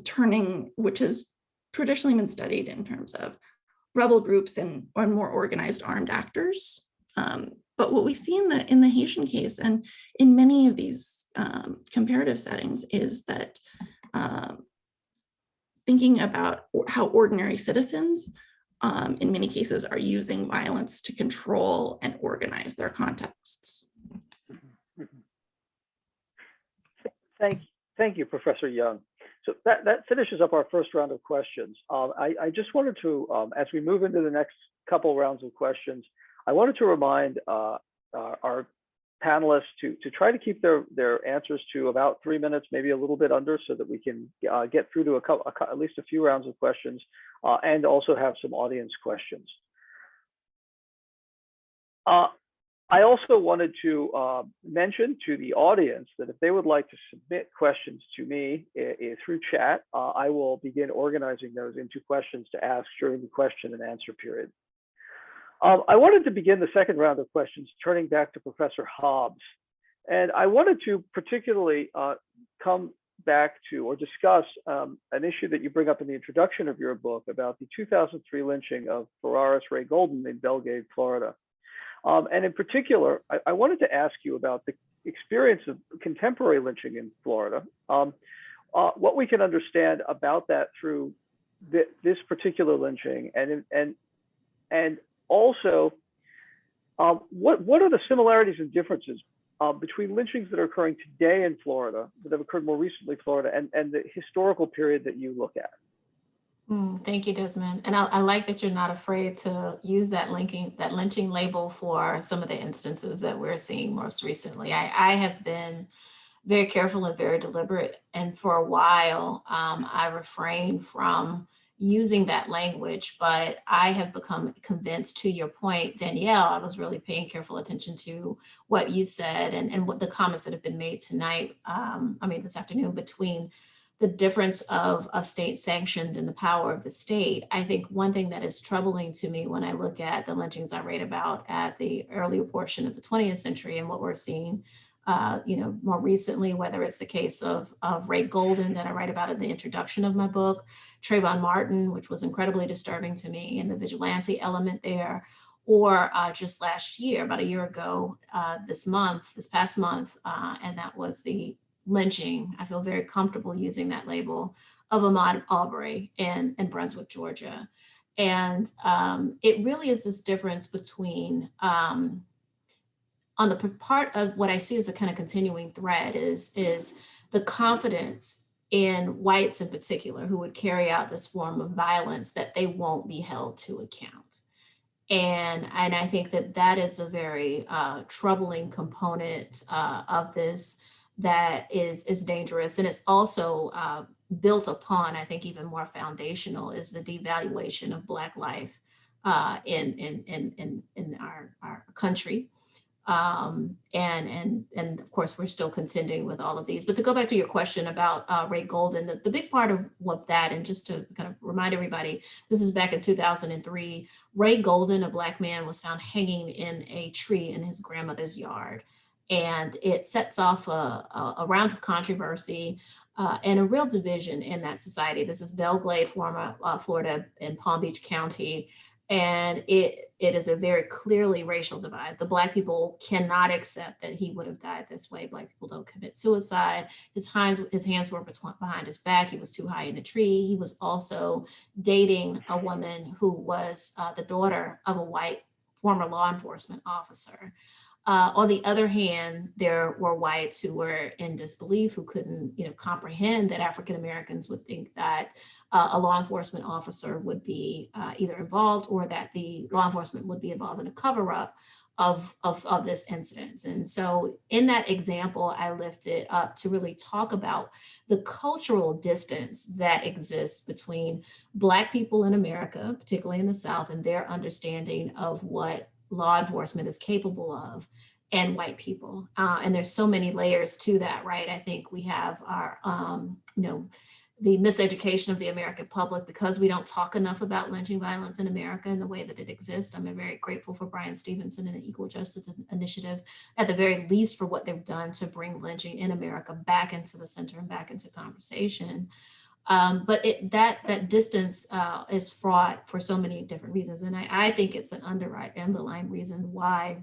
turning, which has traditionally been studied in terms of rebel groups and more organized armed actors. But what we see in the Haitian case and in many of these comparative settings is that thinking about how ordinary citizens in many cases are using violence to control and organize their contexts. Thank you, Professor Young. So that finishes up our first round of questions. I just wanted to, as we move into the next couple rounds of questions, I wanted to remind our panelists to try to keep their answers to about 3 minutes, maybe a little bit under, so that we can get through to at least a few rounds of questions and also have some audience questions. I also wanted to mention to the audience that if they would like to submit questions to me through chat, I will begin organizing those into questions to ask during the question and answer period. I wanted to begin the second round of questions, turning back to Professor Hobbs. And I wanted to particularly come back to or discuss an issue that you bring up in the introduction of your book about the 2003 lynching of Arias Ray Golden in Belgrade, Florida. And in particular, I wanted to ask you about the experience of contemporary lynching in Florida, what we can understand about that through this particular lynching, and also what are the similarities and differences between lynchings that are occurring today in Florida, that have occurred more recently in Florida, and the historical period that you look at? Thank you, Desmond. And I like that you're not afraid to use that lynching label for some of the instances that we're seeing most recently. I have been very careful and very deliberate. And for a while, I refrained from using that language, but I have become convinced, to your point, Danielle, I was really paying careful attention to what you said and what the comments that have been made tonight, this afternoon, between the difference of state sanctioned and the power of the state. I think one thing that is troubling to me when I look at the lynchings I write about at the earlier portion of the 20th century and what we're seeing more recently, whether it's the case of Ray Golden that I write about in the introduction of my book, Trayvon Martin, which was incredibly disturbing to me, and the vigilante element there, or just last year, about a year ago, this past month, and that was the lynching. I feel very comfortable using that label of Ahmaud Arbery in Brunswick, Georgia. And it really is this difference between, on the part of what I see as a kind of continuing thread is the confidence in whites in particular who would carry out this form of violence that they won't be held to account. And I think that is a very troubling component of this that is dangerous. And it's also built upon, I think even more foundational, is the devaluation of Black life in our country. And of course, we're still contending with all of these. But to go back to your question about Ray Golden, the big part of what that, and just to kind of remind everybody, this is back in 2003, Ray Golden, a Black man, was found hanging in a tree in his grandmother's yard. And it sets off a round of controversy and a real division in that society. This is Belgrade, Florida, in Palm Beach County. And it is a very clearly racial divide. The Black people cannot accept that he would have died this way. Black people don't commit suicide. His hands were behind his back. He was too high in the tree. He was also dating a woman who was the daughter of a white former law enforcement officer. On the other hand, there were whites who were in disbelief, who couldn't, comprehend that African Americans would think that a law enforcement officer would be either involved, or that the law enforcement would be involved in a cover-up of this incident. And so in that example, I lifted up to really talk about the cultural distance that exists between Black people in America, particularly in the South, and their understanding of what law enforcement is capable of, and white people. And there's so many layers to that, right? I think we have our, the miseducation of the American public because we don't talk enough about lynching violence in America in the way that it exists. I'm very grateful for Brian Stevenson and the Equal Justice Initiative, at the very least, for what they've done to bring lynching in America back into the center and back into conversation. But that distance is fraught for so many different reasons. And I think it's an underlying reason why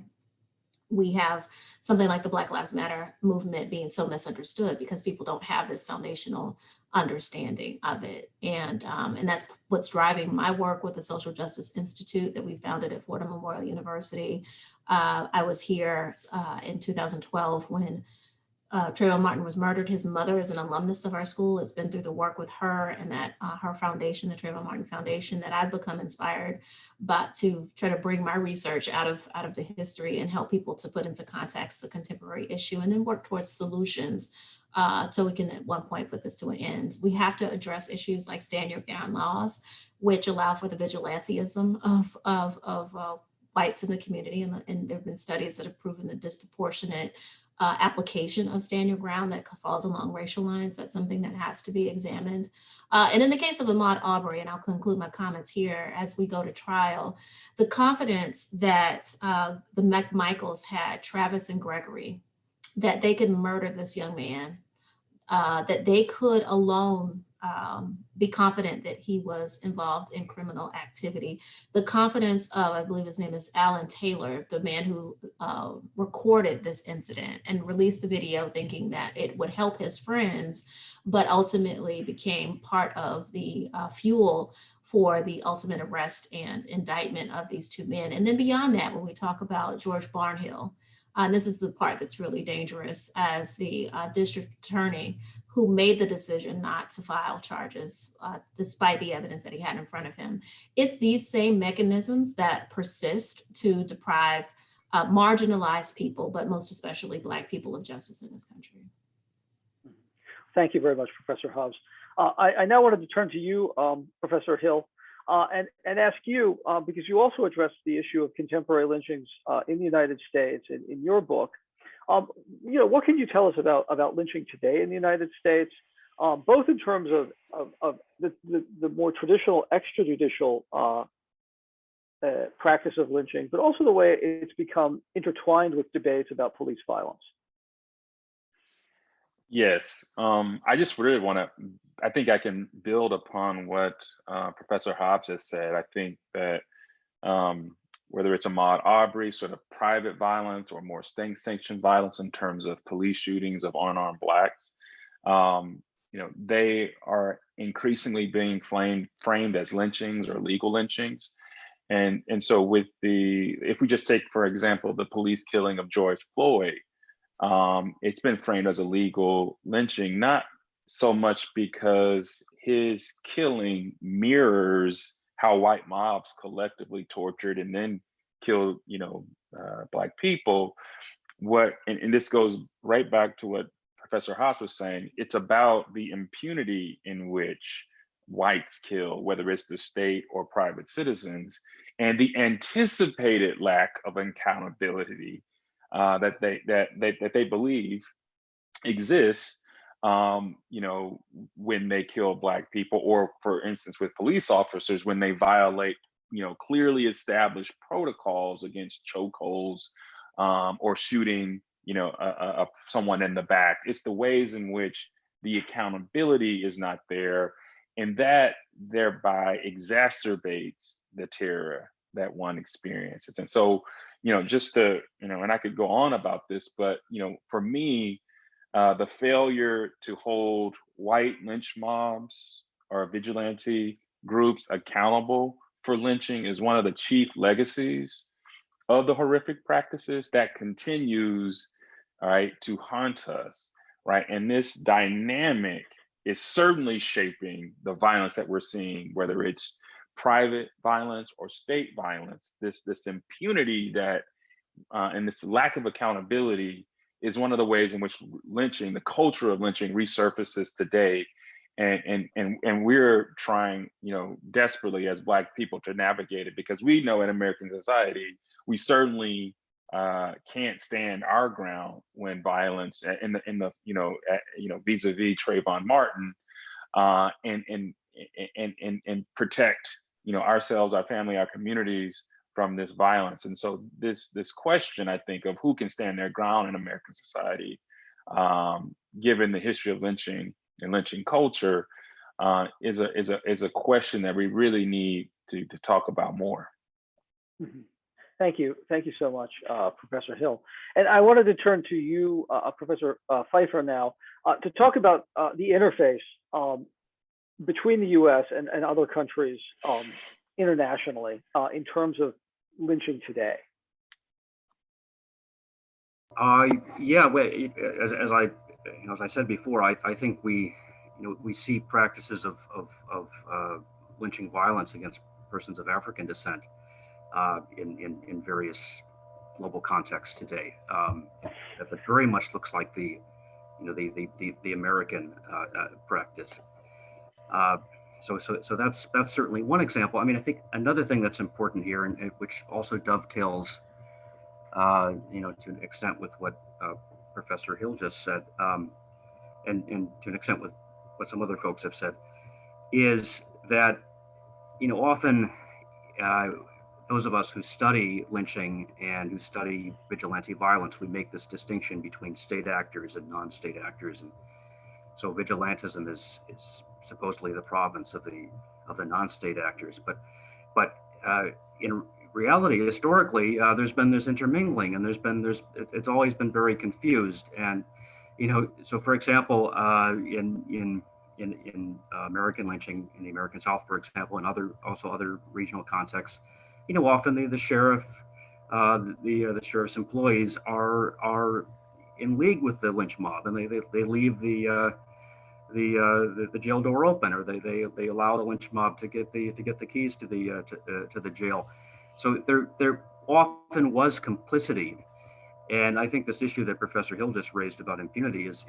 we have something like the Black Lives Matter movement being so misunderstood, because people don't have this foundational understanding of it. And that's what's driving my work with the Social Justice Institute that we founded at Fordham Memorial University. I was here in 2012 when Trayvon Martin was murdered. His mother is an alumnus of our school. It's been through the work with her and that her foundation, the Trayvon Martin Foundation, that I've become inspired by to try to bring my research out of the history and help people to put into context the contemporary issue and then work towards solutions so we can at one point put this to an end. We have to address issues like stand your ground laws, which allow for the vigilantism of whites in the community. And there have been studies that have proven the disproportionate application of stand your ground that falls along racial lines. That's something that has to be examined. And in the case of Ahmaud Arbery, and I'll conclude my comments here as we go to trial, the confidence that the McMichaels had, Travis and Gregory, that they could murder this young man, that they could alone be confident that he was involved in criminal activity. The confidence of, I believe his name is Alan Taylor, the man who recorded this incident and released the video thinking that it would help his friends, but ultimately became part of the fuel for the ultimate arrest and indictment of these two men. And then beyond that, when we talk about George Barnhill, and this is the part that's really dangerous, as the district attorney who made the decision not to file charges despite the evidence that he had in front of him. It's these same mechanisms that persist to deprive marginalized people, but most especially Black people, of justice in this country. Thank you very much, Professor Hobbs. I now wanted to turn to you, Professor Hill, and ask you, because you also addressed the issue of contemporary lynchings in the United States in your book. What can you tell us about lynching today in the United States, both in terms of the more traditional extrajudicial practice of lynching, but also the way it's become intertwined with debates about police violence? Yes, I just really want to, I think I can build upon what Professor Hobbs has said. I think that whether it's Ahmaud Arbery, sort of private violence, or more state-sanctioned violence in terms of police shootings of unarmed Blacks, they are increasingly being framed as lynchings or legal lynchings. And so if we just take, for example, the police killing of George Floyd, it's been framed as a legal lynching, not so much because his killing mirrors how white mobs collectively tortured and then killed, Black people. And this goes right back to what Professor Haas was saying. It's about the impunity in which whites kill, whether it's the state or private citizens, and the anticipated lack of accountability that they believe exists, when they kill Black people, or for instance, with police officers, when they violate, clearly established protocols against chokeholds, or shooting, someone in the back. It's the ways in which the accountability is not there, and that thereby exacerbates the terror that one experiences. And so, just to, and I could go on about this, but, for me, the failure to hold white lynch mobs or vigilante groups accountable for lynching is one of the chief legacies of the horrific practices that continues, all right, to haunt us, right? And this dynamic is certainly shaping the violence that we're seeing, whether it's private violence or state violence. This impunity that and this lack of accountability is one of the ways in which lynching, the culture of lynching, resurfaces today. And we're trying, desperately as Black people to navigate it, because we know in American society, we certainly can't stand our ground when violence vis-a-vis Trayvon Martin, and protect, ourselves, our family, our communities from this violence. And so this question, I think, of who can stand their ground in American society, given the history of lynching and lynching culture, is a question that we really need to talk about more. Mm-hmm. Thank you so much, Professor Hill. And I wanted to turn to you, Professor Pfeiffer, now to talk about the interface between the U.S. and other countries internationally in terms of lynching today. Yeah, well, as I said before, I think we see practices of lynching violence against persons of African descent in various global contexts today. That very much looks like the American practice. So that's certainly one example. I mean, I think another thing that's important here, and which also dovetails, to an extent with what Professor Hill just said, and to an extent with what some other folks have said, is that often those of us who study lynching and who study vigilante violence, we make this distinction between state actors and non-state actors, and so vigilantism is supposedly the province of the non-state actors, but in reality, historically, there's been this intermingling, and it's always been very confused. And so for example, in American lynching in the American South, for example, and other regional contexts, often the sheriff, the sheriff's employees are in league with the lynch mob, and they leave the jail door open, or they allow the lynch mob to get the keys to the jail. So there often was complicity, and I think this issue that Professor Hill just raised about impunity is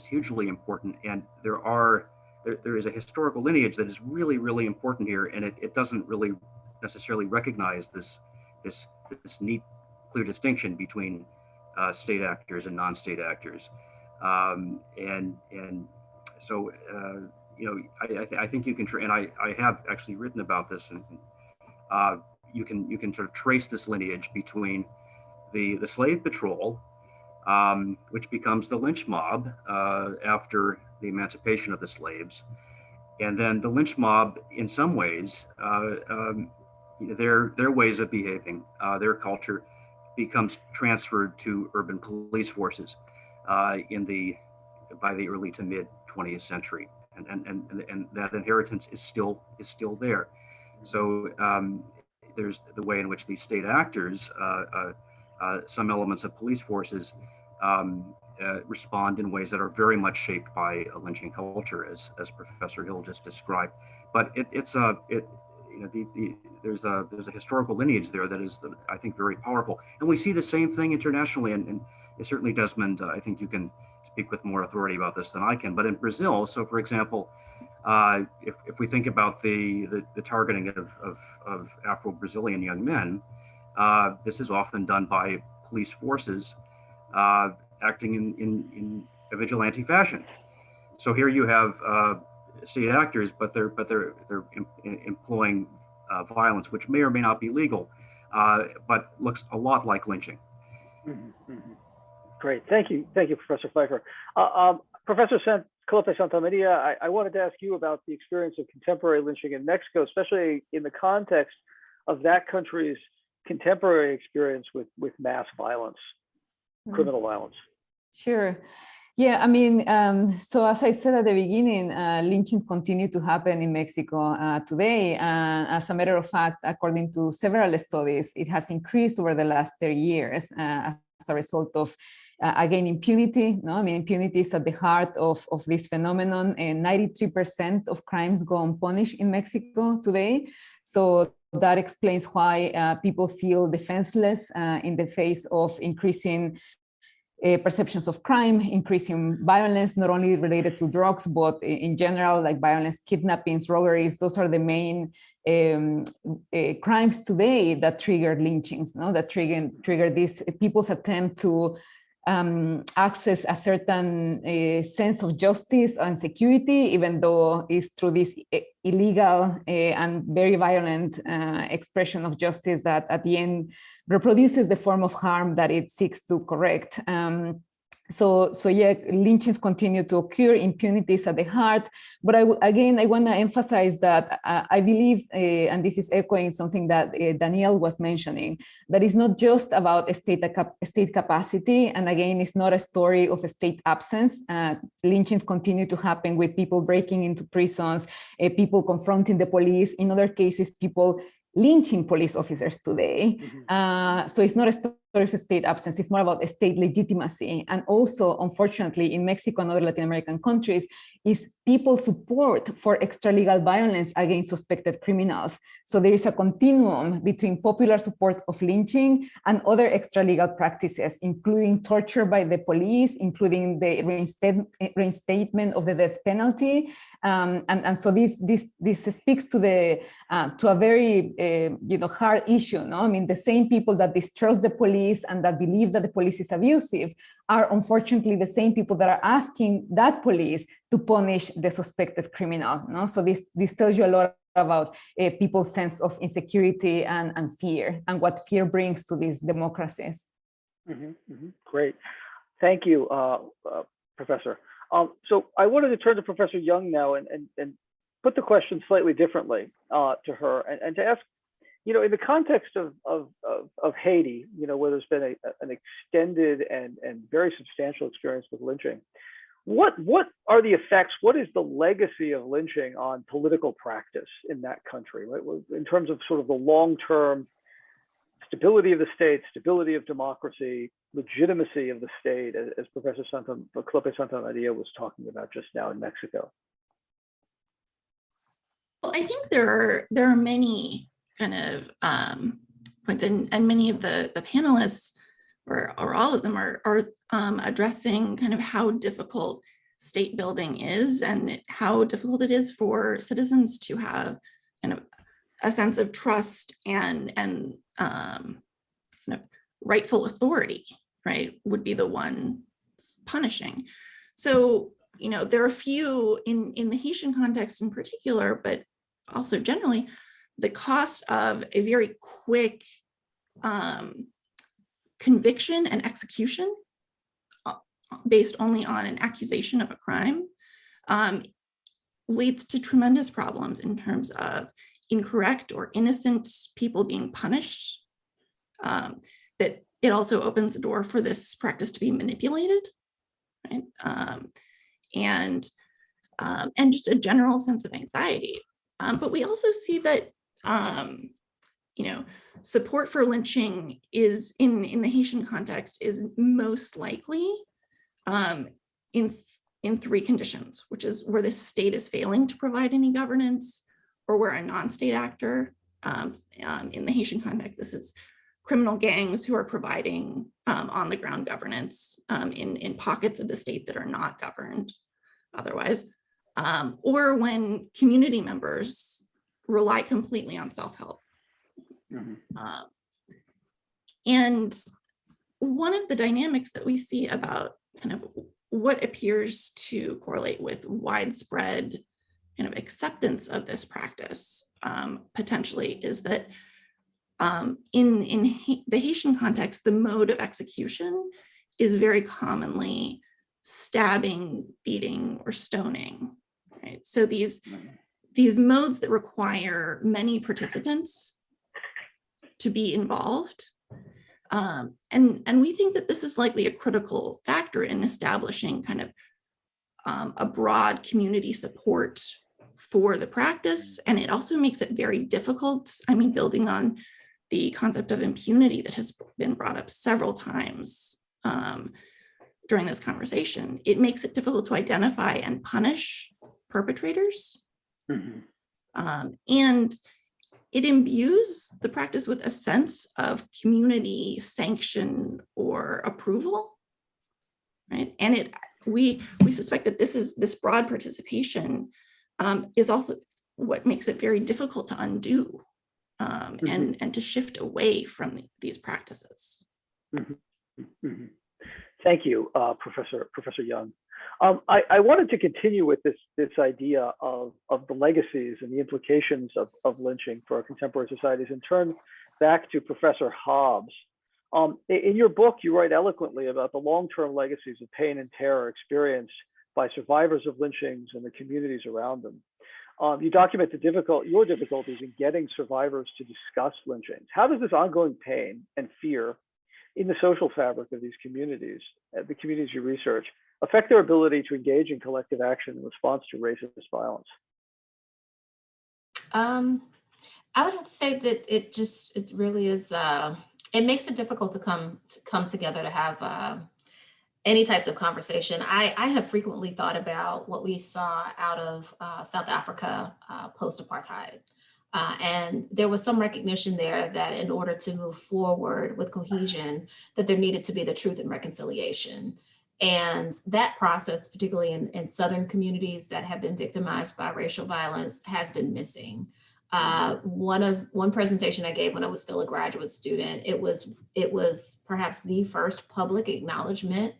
hugely important. And there is a historical lineage that is really, really important here, and it doesn't really necessarily recognize this neat, clear distinction between state actors and non-state actors, and so I think you can, and I have actually written about this, and you can sort of trace this lineage between the slave patrol, which becomes the lynch mob after the emancipation of the slaves, and then the lynch mob, in some ways, their ways of behaving, their culture, becomes transferred to urban police forces by the early to mid 20th century, and that inheritance is still there. So there's the way in which these state actors, some elements of police forces, respond in ways that are very much shaped by a lynching culture, as Professor Hill just described. But there's a historical lineage there that is, I think, very powerful, and we see the same thing internationally. And certainly, Desmond, I think you can speak with more authority about this than I can. But in Brazil, so for example, if we think about the targeting of Afro-Brazilian young men, this is often done by police forces acting in a vigilante fashion. So here you have state actors, but they're employing violence, which may or may not be legal, but looks a lot like lynching. Mm-hmm, mm-hmm. Great, thank you, Professor Pfeiffer. Professor Calope Santamaria, I wanted to ask you about the experience of contemporary lynching in Mexico, especially in the context of that country's contemporary experience with mass violence, criminal violence. Sure. Yeah, I mean, so as I said at the beginning, lynchings continue to happen in Mexico today. As a matter of fact, according to several studies, it has increased over the last 30 years as a result of, again, impunity. No, I mean, impunity is at the heart of this phenomenon, and 93% of crimes go unpunished in Mexico today. So that explains why people feel defenseless in the face of increasing perceptions of crime, increasing violence, not only related to drugs, but in general, like violence, kidnappings, robberies. Those are the main crimes today that trigger lynchings, no? That trigger these people's attempt to access a certain sense of justice and security, even though it's through this illegal and very violent expression of justice that at the end reproduces the form of harm that it seeks to correct. So yeah, lynchings continue to occur, impunity is at the heart. But again, I want to emphasize that I believe, and this is echoing something that Danielle was mentioning, that it's not just about state capacity. And again, it's not a story of a state absence. Lynchings continue to happen with people breaking into prisons, people confronting the police. In other cases, people lynching police officers today. So it's not a story of state absence, it's more about state legitimacy. And also, unfortunately, in Mexico and other Latin American countries, is people's support for extralegal violence against suspected criminals. So there is a continuum between popular support of lynching and other extralegal practices, including torture by the police, including the reinstatement of the death penalty. And so this speaks to a very hard issue. No, I mean, the same people that distrust the police and that believe that the police is abusive are unfortunately the same people that are asking that police to punish the suspected criminal. No, so this tells you a lot about people's sense of insecurity and fear, and what fear brings to these democracies. Great, thank you, Professor. So I wanted to turn to Professor Young now and put the question slightly differently to her, and to ask, in the context of Haiti, where there's been an extended and very substantial experience with lynching, what are the effects? What is the legacy of lynching on political practice in that country, right? In terms of sort of the long-term stability of the state, stability of democracy, legitimacy of the state, as Professor Clope Santamaria was talking about just now in Mexico. Well, I think there are many kind of points, and many of the panelists, or all of them, are addressing kind of how difficult state building is, and how difficult it is for citizens to have kind of a sense of trust and kind of rightful authority, right, would be the one punishing. So, there are a few in the Haitian context in particular, but also generally, the cost of a very quick conviction and execution based only on an accusation of a crime leads to tremendous problems in terms of incorrect or innocent people being punished. That it also opens the door for this practice to be manipulated, right? And just a general sense of anxiety. But we also see that support for lynching is in the Haitian context is most likely in three conditions, which is where the state is failing to provide any governance, or where a non-state actor, in the Haitian context, this is criminal gangs who are providing on-the-ground governance in pockets of the state that are not governed otherwise, or when community members rely completely on self-help. And one of the dynamics that we see about kind of what appears to correlate with widespread kind of acceptance of this practice potentially is that in the Haitian context, the mode of execution is very commonly stabbing, beating, or stoning, right? So these modes that require many participants to be involved. And we think that this is likely a critical factor in establishing kind of a broad community support for the practice. And it also makes it very difficult, building on the concept of impunity that has been brought up several times during this conversation, it makes it difficult to identify and punish perpetrators. And it imbues the practice with a sense of community sanction or approval, right? And we suspect that this broad participation is also what makes it very difficult to undo and to shift away from these practices. Thank you, Professor Young. I wanted to continue with this idea of the legacies and the implications of lynching for our contemporary societies, and turn back to Professor Hobbs. In your book, you write eloquently about the long-term legacies of pain and terror experienced by survivors of lynchings and the communities around them. You document your difficulties in getting survivors to discuss lynchings. How does this ongoing pain and fear in the social fabric of these communities, the communities you research, affect their ability to engage in collective action in response to racist violence? I would have to say that it really is, it makes it difficult to come together to have any types of conversation. I have frequently thought about what we saw out of South Africa post-apartheid. And there was some recognition there that in order to move forward with cohesion, that there needed to be the truth and reconciliation. And that process, particularly in Southern communities that have been victimized by racial violence, has been missing. One presentation I gave when I was still a graduate student, it was perhaps the first public acknowledgement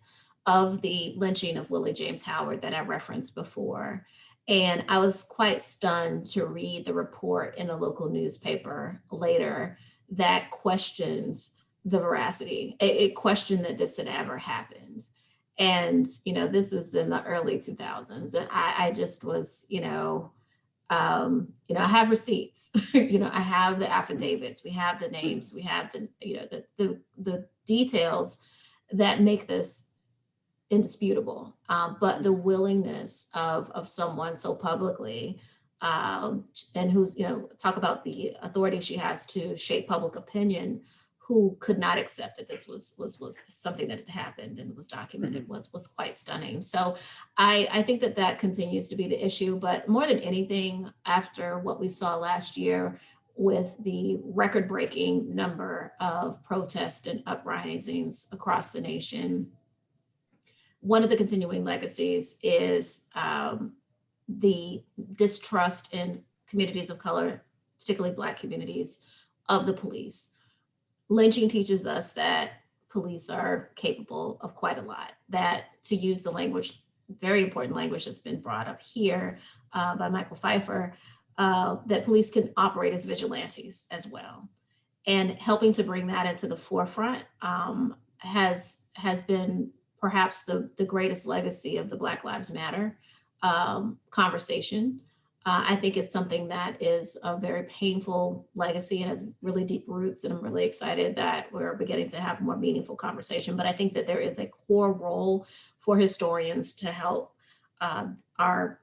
of the lynching of Willie James Howard that I referenced before. And I was quite stunned to read the report in the local newspaper later that questions the veracity. It questioned that this had ever happened. And, this is in the early 2000s. And I just was, I have receipts, I have the affidavits, we have the names, we have the details that make this indisputable, but the willingness of someone so publicly and who's, talk about the authority she has to shape public opinion, who could not accept that this was something that had happened and was documented was quite stunning. So I think that continues to be the issue, but more than anything, after what we saw last year with the record-breaking number of protests and uprisings across the nation, one of the continuing legacies is the distrust in communities of color, particularly Black communities, of the police. Lynching teaches us that police are capable of quite a lot, that, to use the language, very important language that's been brought up here by Michael Pfeiffer, that police can operate as vigilantes as well. And helping to bring that into the forefront has been perhaps the greatest legacy of the Black Lives Matter conversation. I think it's something that is a very painful legacy and has really deep roots, and I'm really excited that we're beginning to have more meaningful conversation. But I think that there is a core role for historians to help our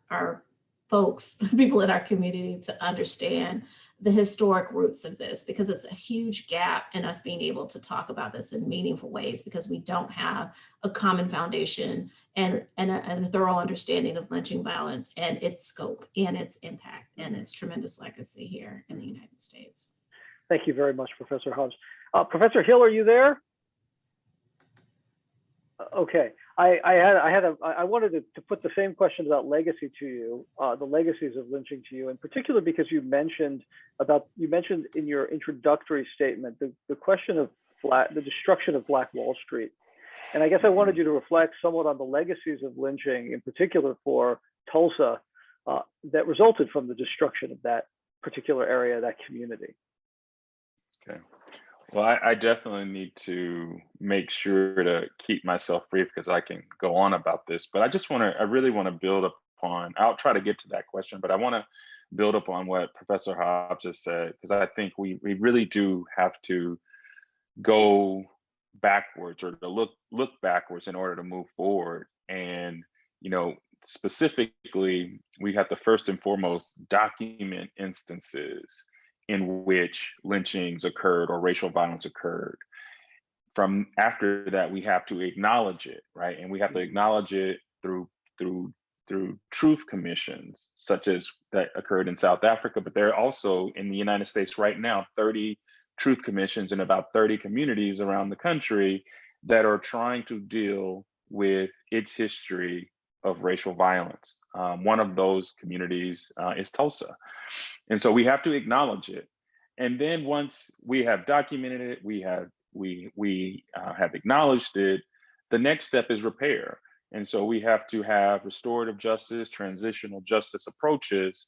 folks, people in our community, to understand the historic roots of this, because it's a huge gap in us being able to talk about this in meaningful ways, because we don't have a common foundation and a thorough understanding of lynching violence and its scope and its impact and its tremendous legacy here in the United States. Thank you very much, Professor Hobbs. Professor Hill, are you there? Okay, I wanted to put the same question about legacy to you, the legacies of lynching to you, in particular because you mentioned in your introductory statement the question of the destruction of Black Wall Street, and I guess I wanted you to reflect somewhat on the legacies of lynching, in particular for Tulsa, that resulted from the destruction of that particular area, that community. Okay. Well, I definitely need to make sure to keep myself brief because I can go on about this, but I really want to build upon, I'll try to get to that question, but I want to build upon what Professor Hobbs just said, because I think we really do have to go backwards, or to look backwards in order to move forward. And, specifically, we have to first and foremost document instances in which lynchings occurred or racial violence occurred. From after that, we have to acknowledge it, right? And we have to acknowledge it through truth commissions, such as that occurred in South Africa, but there are also in the United States right now, 30 truth commissions in about 30 communities around the country that are trying to deal with its history of racial violence. One of those communities is Tulsa. And so we have to acknowledge it. And then once we have documented it, we have acknowledged it, the next step is repair. And so we have to have restorative justice, transitional justice approaches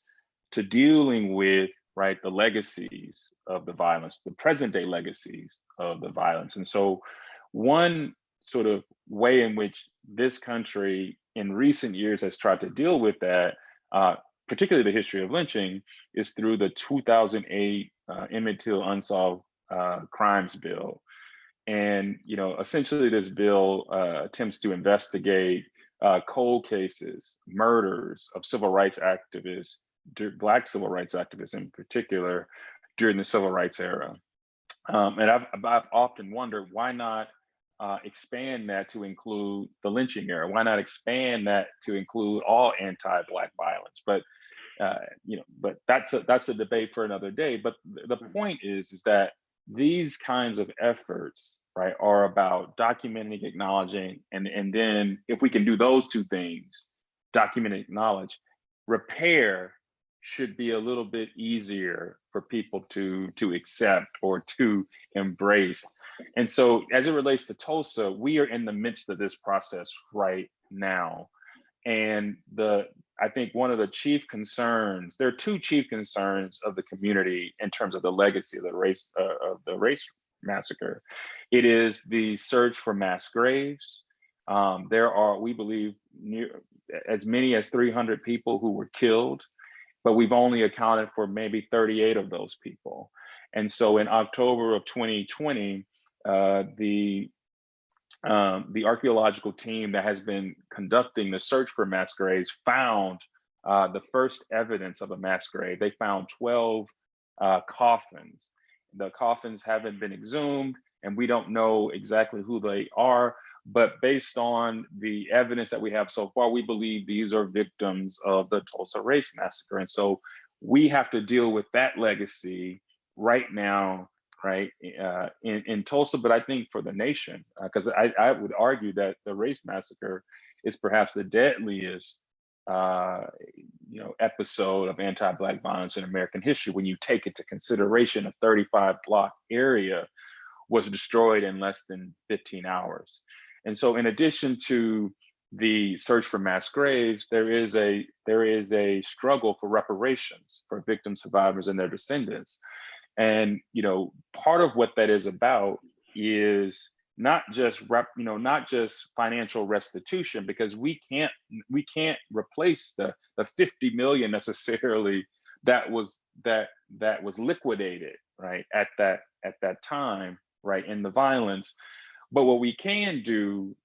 to dealing with, right, the legacies of the violence, the present day legacies of the violence. And so one sort of way in which this country in recent years has tried to deal with that, particularly the history of lynching, is through the 2008 Emmett Till Unsolved Crimes Bill. And essentially this bill attempts to investigate cold cases, murders of civil rights activists, Black civil rights activists in particular, during the civil rights era. And I've often wondered, why not expand that to include the lynching era? Why not expand that to include all anti-Black violence? But but that's a debate for another day. But the point is that these kinds of efforts, right, are about documenting, acknowledging, and then if we can do those two things, document, acknowledge, repair should be a little bit easier for people to accept or to embrace. And so as it relates to Tulsa, we are in the midst of this process right now. And I think one of the chief concerns, there are two chief concerns of the community in terms of the legacy of the race massacre. It is the search for mass graves. There are, we believe, as many as 300 people who were killed, but we've only accounted for maybe 38 of those people. And so in October of 2020, the archaeological team that has been conducting the search for mass graves found the first evidence of a mass grave. They found 12 coffins. The coffins haven't been exhumed, and we don't know exactly who they are, but based on the evidence that we have so far, we believe these are victims of the Tulsa race massacre. And so we have to deal with that legacy right now, right, in Tulsa, but I think for the nation, because I would argue that the race massacre is perhaps the deadliest episode of anti-Black violence in American history. When you take into consideration a 35-block area was destroyed in less than 15 hours. And so in addition to the search for mass graves, there is a struggle for reparations for victim survivors and their descendants. And part of what that is about is not just financial restitution, because we can't replace the 50 million necessarily that was liquidated, right, at that time, right, in the violence. But what we can do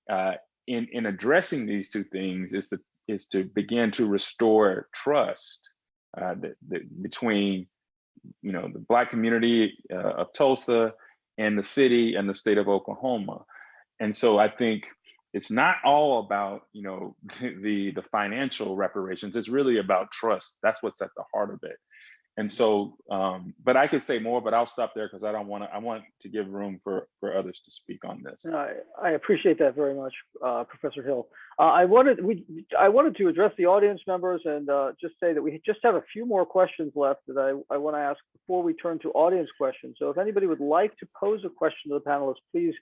in addressing these two things is to begin to restore trust between the Black community of Tulsa and the city and the state of Oklahoma. And so I think it's not all about the financial reparations. It's really about trust. That's what's at the heart of it. And so, but I could say more, but I'll stop there because I want to give room for others to speak on this. I appreciate that very much, Professor Hill. I wanted to address the audience members and just say that we just have a few more questions left that I want to ask before we turn to audience questions. So if anybody would like to pose a question to the panelists, please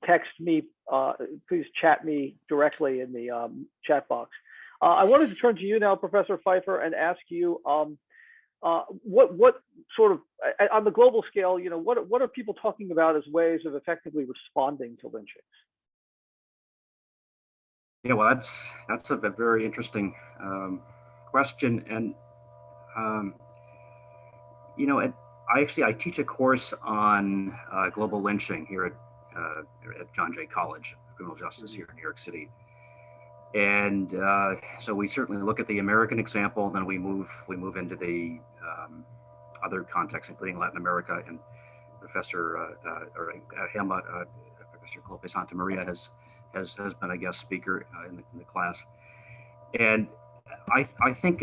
text me, please chat me directly in the chat box. I wanted to turn to you now, Professor Pfeiffer, and ask you, what sort of, on the global scale, what are people talking about as ways of effectively responding to lynchings? Yeah, well, that's a very interesting question, and I teach a course on global lynching here at John Jay College of Criminal Justice here in New York City. And so we certainly look at the American example, then we move into the other contexts, including Latin America. And Professor Professor Clope Santa Maria has been a guest speaker in the class. And I think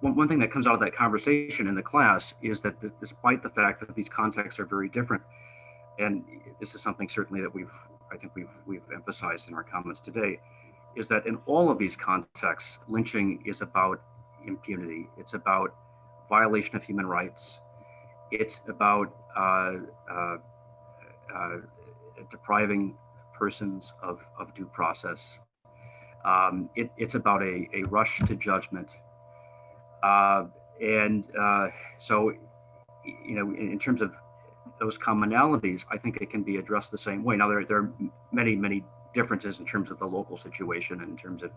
one thing that comes out of that conversation in the class is that despite the fact that these contexts are very different, and this is something certainly that we've emphasized in our comments today, is that in all of these contexts, lynching is about impunity. It's about violation of human rights. It's about depriving persons of due process. It's about a rush to judgment. So, you know, in terms of those commonalities, I think it can be addressed the same way. Now, there are many differences in terms of the local situation and in terms of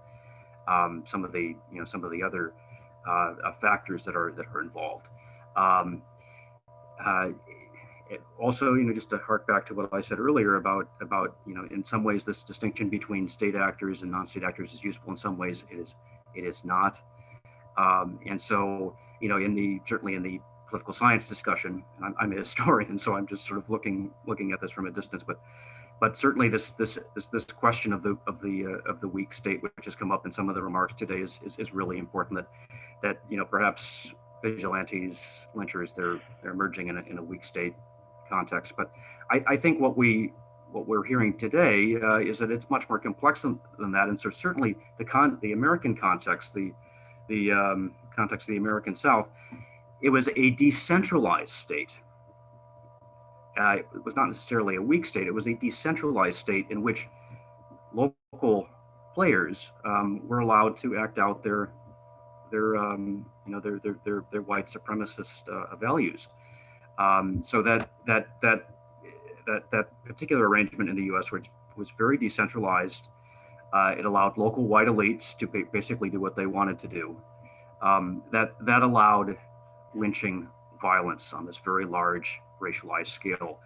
some of the other factors that are involved. Also, you know, just to hark back to what I said earlier about you know, in some ways this distinction between state actors and non-state actors is useful. In some ways, it is not. And so, you know, certainly in the political science discussion, I'm a historian, so I'm just sort of looking at this from a distance. But certainly this question of the weak state, which has come up in some of the remarks today, is really important. That you know, perhaps vigilantes, lynchers, they're emerging in a weak state context. But I think what we're hearing today is that it's much more complex than that. And so certainly the American context, the context of the American South, it was a decentralized state. It was not necessarily a weak state. It was a decentralized state in which local players were allowed to act out their white supremacist values. So that particular arrangement in the U.S., which was very decentralized, it allowed local white elites to basically do what they wanted to do. That allowed lynching violence on this very large racialized scale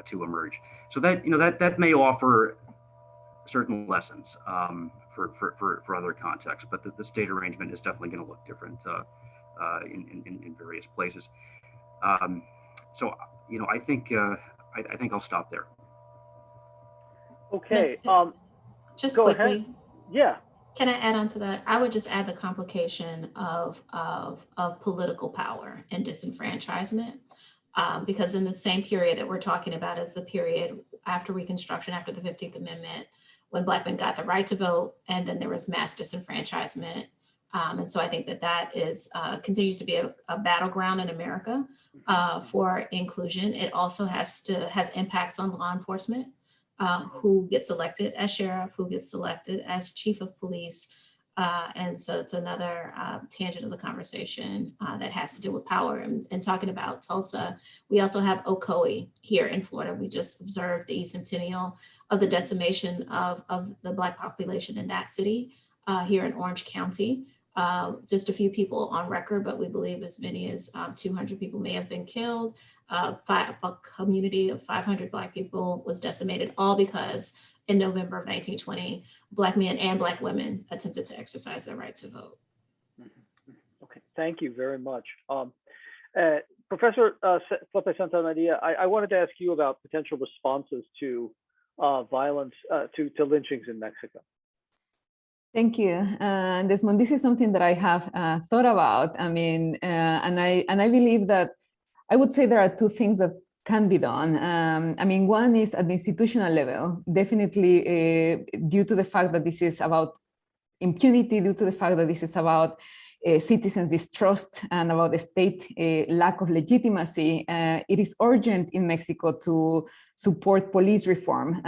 to emerge. So that may offer certain lessons for other contexts, but the state arrangement is definitely going to look different in various places. So you know, I think I'll stop there. Okay. Just go quickly. ahead. Yeah. Can I add on to that? I would just add the complication of political power and disenfranchisement, because in the same period that we're talking about is the period after Reconstruction, after the 15th Amendment, when Black men got the right to vote, and then there was mass disenfranchisement. And so I think that is continues to be a battleground in America for inclusion. It also has impacts on law enforcement. Who gets elected as sheriff, who gets selected as chief of police. And so it's another tangent of the conversation that has to do with power. And talking about Tulsa, we also have Ocoee here in Florida. We just observed the centennial of the decimation of the Black population in that city here in Orange County. Just a few people on record, but we believe as many as 200 people may have been killed. A community of 500 Black people was decimated, all because in November of 1920, Black men and Black women attempted to exercise their right to vote. Okay, thank you very much. Professor Felipe Santamaria, I wanted to ask you about potential responses to violence, to lynchings in Mexico. Thank you, Desmond. This is something that I have thought about. I mean, and I believe that I would say there are two things that can be done. I mean, one is at the institutional level, definitely due to the fact that this is about impunity, due to the fact that this is about citizens' distrust and about the state lack of legitimacy. It is urgent in Mexico to support police reform,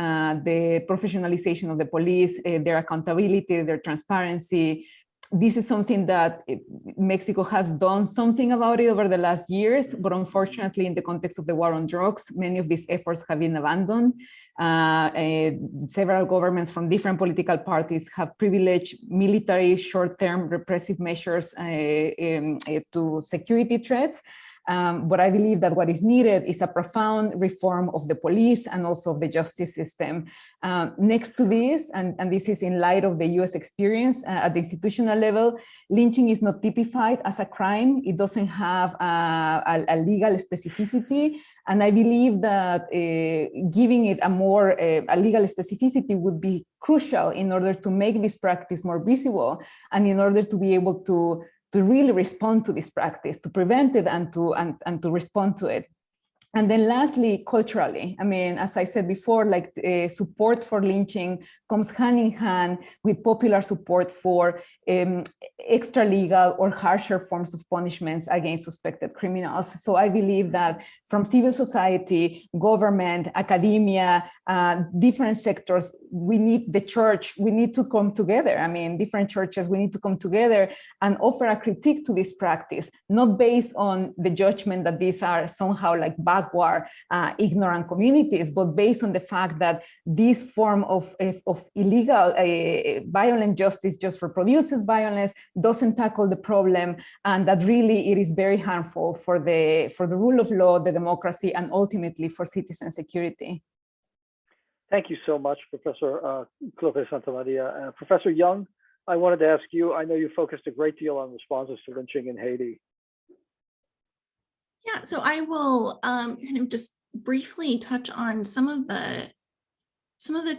the professionalization of the police, their accountability, their transparency. This is something that Mexico has done something about it over the last years, but unfortunately, in the context of the war on drugs, many of these efforts have been abandoned. Several governments from different political parties have privileged military short-term repressive measures to security threats. But I believe that what is needed is a profound reform of the police and also of the justice system. Next to this, and this is in light of the US experience at the institutional level, lynching is not typified as a crime. It doesn't have a legal specificity. And I believe that giving it a legal specificity would be crucial in order to make this practice more visible and in order to be able to really respond to this practice, to prevent it and to respond to it. And then lastly, culturally, I mean, as I said before, like support for lynching comes hand in hand with popular support for extra legal or harsher forms of punishments against suspected criminals. So I believe that from civil society, government, academia, different sectors, we need the church, we need to come together. I mean, different churches, we need to come together and offer a critique to this practice, not based on the judgment that these are somehow like backward, ignorant communities, but based on the fact that this form of illegal violent justice just reproduces violence, doesn't tackle the problem, and that really it is very harmful for the rule of law, the democracy, and ultimately for citizen security. Thank you so much, Professor Clope Santamaria. Professor Young, I wanted to ask you, I know you focused a great deal on responses to lynching in Haiti. Yeah, so I will kind of just briefly touch on some of the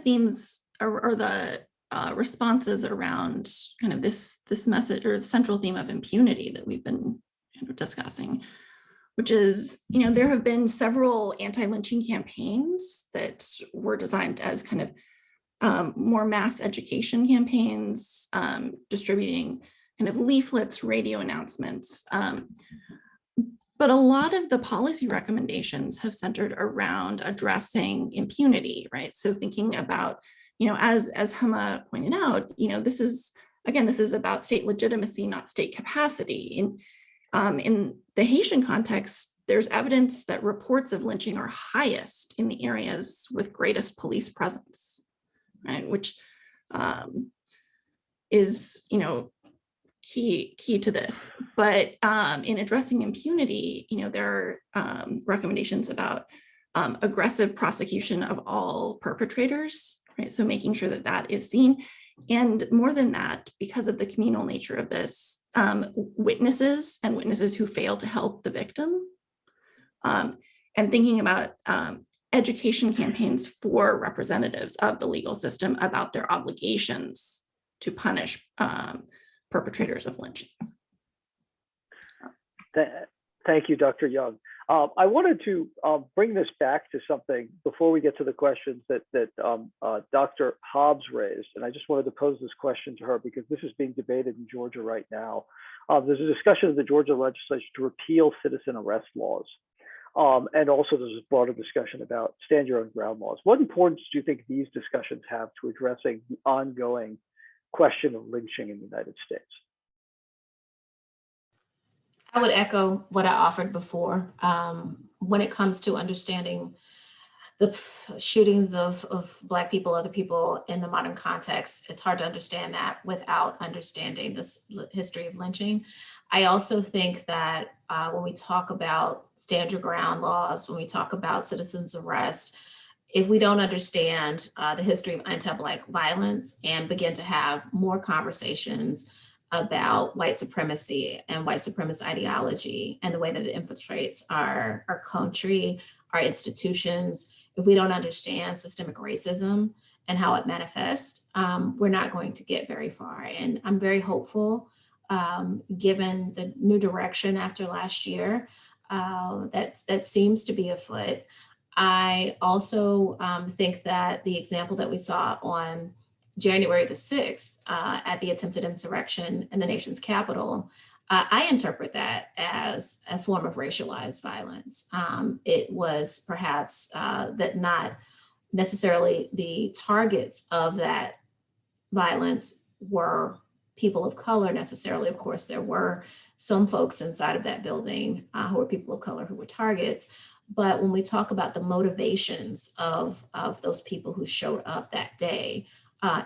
themes or the responses around kind of this message or the central theme of impunity that we've been discussing, which is, there have been several anti-lynching campaigns that were designed as kind of more mass education campaigns, distributing kind of leaflets, radio announcements. But a lot of the policy recommendations have centered around addressing impunity, right? So thinking about, as Hema pointed out, this is about state legitimacy, not state capacity. In the Haitian context, there's evidence that reports of lynching are highest in the areas with greatest police presence, right? Which is, key to this. But in addressing impunity, there are recommendations about aggressive prosecution of all perpetrators, right? So making sure that that is seen. And more than that, because of the communal nature of this, witnesses who fail to help the victim, and thinking about education campaigns for representatives of the legal system about their obligations to punish perpetrators of lynching. Thank you, Dr. Young. I wanted to bring this back to something before we get to the questions that Dr. Hobbs raised. And I just wanted to pose this question to her because this is being debated in Georgia right now. There's a discussion of the Georgia legislature to repeal citizen arrest laws. And also there's a broader discussion about stand your own ground laws. What importance do you think these discussions have to addressing the ongoing question of lynching in the United States? I would echo what I offered before. When it comes to understanding the shootings of Black people, other people in the modern context, it's hard to understand that without understanding this history of lynching. I also think that when we talk about stand your ground laws, when we talk about citizens arrest, if we don't understand the history of anti-Black violence and begin to have more conversations about white supremacy and white supremacist ideology and the way that it infiltrates our country, our institutions, if we don't understand systemic racism and how it manifests, we're not going to get very far. And I'm very hopeful, given the new direction after last year, that seems to be afoot. I also think that the example that we saw on January the 6th at the attempted insurrection in the nation's capital, I interpret that as a form of racialized violence. It was perhaps that not necessarily the targets of that violence were people of color necessarily. Of course, there were some folks inside of that building who were people of color who were targets. But when we talk about the motivations of those people who showed up that day,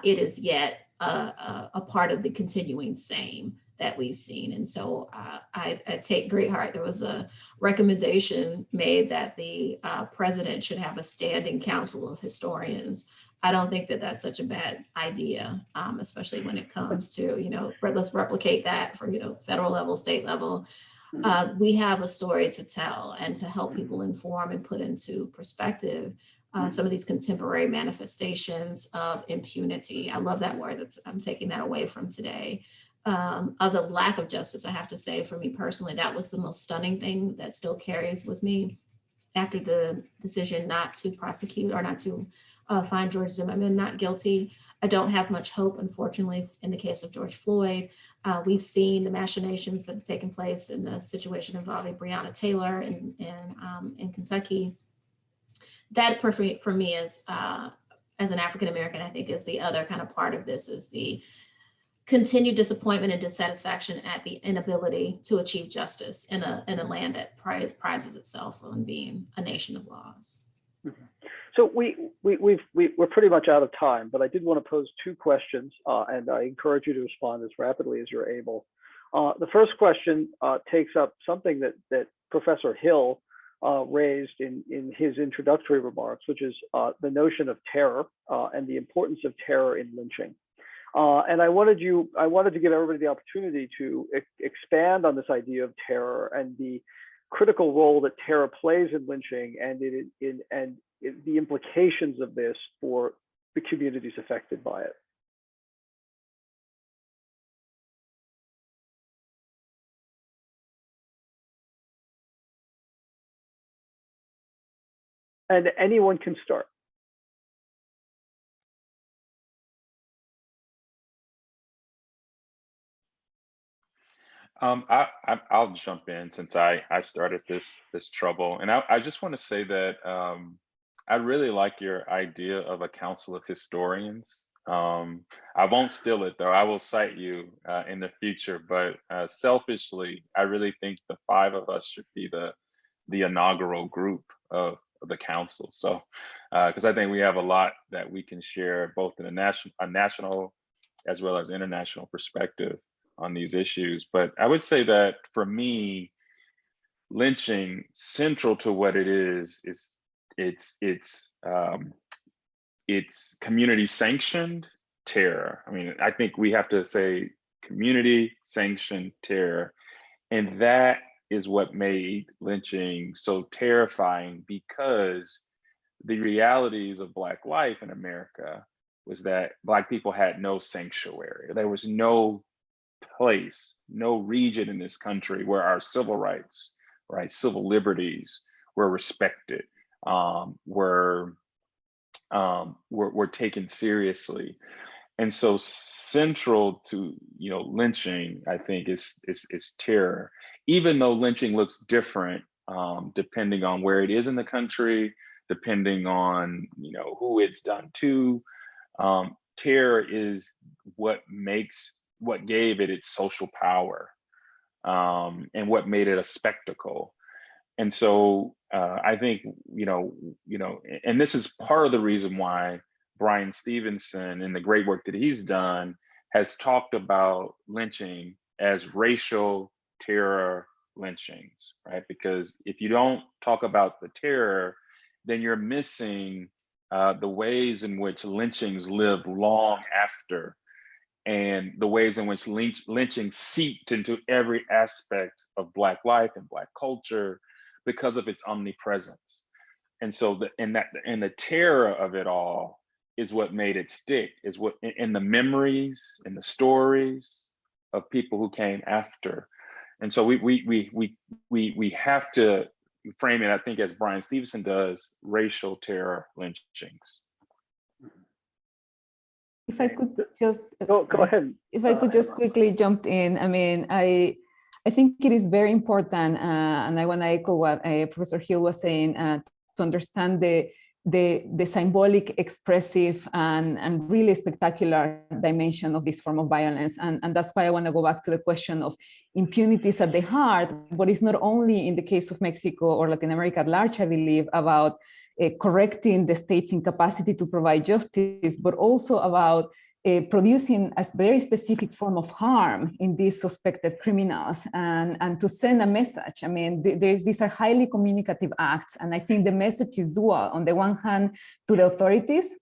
it is yet a part of the continuing same that we've seen. And so I take great heart. There was a recommendation made that the president should have a standing council of historians. I don't think that that's such a bad idea, especially when it comes to, let's replicate that for, federal level, state level. We have a story to tell and to help people inform and put into perspective some of these contemporary manifestations of impunity. I love that word. I'm taking that away from today. Of the lack of justice, I have to say, for me personally, that was the most stunning thing that still carries with me after the decision not to prosecute or not to find George Zimmerman not guilty. I don't have much hope, unfortunately, in the case of George Floyd. We've seen the machinations that have taken place in the situation involving Breonna Taylor in Kentucky. That for me is as an African American, I think is the other kind of part of this, is the continued disappointment and dissatisfaction at the inability to achieve justice in a land that prizes itself on being a nation of laws. So we're pretty much out of time, but I did want to pose two questions, and I encourage you to respond as rapidly as you're able. The first question takes up something that Professor Hill raised in his introductory remarks, which is the notion of terror and the importance of terror in lynching. And I wanted to give everybody the opportunity to expand on this idea of terror and the critical role that terror plays in lynching, and the implications of this for the communities affected by it. And anyone can start. I'll jump in since I started this trouble, and I just want to say that I really like your idea of a council of historians. I won't steal it though. I will cite you in the future, but selfishly, I really think the five of us should be the inaugural group of the council. So, because I think we have a lot that we can share, both in a national as well as international perspective on these issues. But I would say that for me, lynching, central to what it is it's community sanctioned terror. I mean, I think we have to say community sanctioned terror, and that is what made lynching so terrifying, because the realities of Black life in America was that Black people had no sanctuary. There was no place, no region in this country where our civil rights, right, civil liberties were respected, were taken seriously. And so central to lynching, I think, is terror. Even though lynching looks different depending on where it is in the country, depending on who it's done to, terror is what gave it its social power, and what made it a spectacle. And so I think, and this is part of the reason why Brian Stevenson, in the great work that he's done, has talked about lynching as racial terror lynchings, right? Because if you don't talk about the terror, then you're missing the ways in which lynchings live long after, and the ways in which lynching seeped into every aspect of Black life and Black culture because of its omnipresence. And so the terror of it all is what made it stick, is what in the memories and the stories of people who came after. And so we have to frame it, I think, as Brian Stevenson does, racial terror lynchings. If I could just go ahead. If I could just quickly jump in, I mean, I think it is very important, and I want to echo what Professor Hill was saying, to understand the symbolic, expressive, and really spectacular dimension of this form of violence. And that's why I want to go back to the question of impunities at the heart, but it's not only in the case of Mexico or Latin America at large, I believe, about correcting the state's incapacity to provide justice, but also about producing a very specific form of harm in these suspected criminals, and to send a message. I mean, these are highly communicative acts, and I think the message is dual. On the one hand, to the authorities,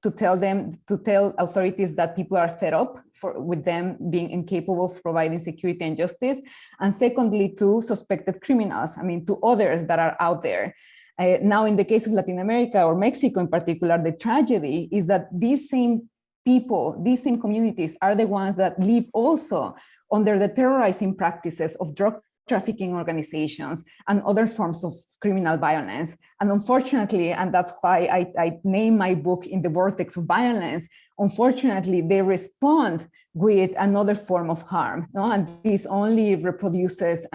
to tell authorities that people are fed up with them being incapable of providing security and justice, and secondly, to suspected criminals. I mean, to others that are out there. Now, in the case of Latin America or Mexico in particular, the tragedy is that these same people, these same communities are the ones that live also under the terrorizing practices of drug trafficking organizations, and other forms of criminal violence. And unfortunately, and that's why I name my book In the Vortex of Violence, unfortunately, they respond with another form of harm. No? And this only reproduces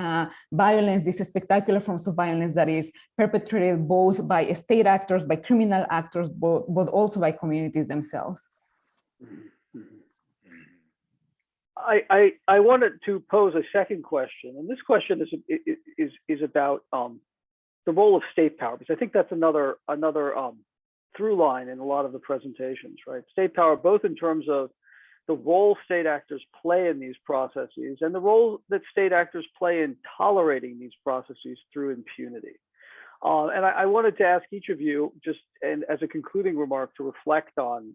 violence, these spectacular forms of violence that is perpetrated both by state actors, by criminal actors, but also by communities themselves. I wanted to pose a second question, and this question is about the role of state power, because I think that's another through line in a lot of the presentations, right? State power, both in terms of the role state actors play in these processes and the role that state actors play in tolerating these processes through impunity. And I wanted to ask each of you, just and as a concluding remark, to reflect on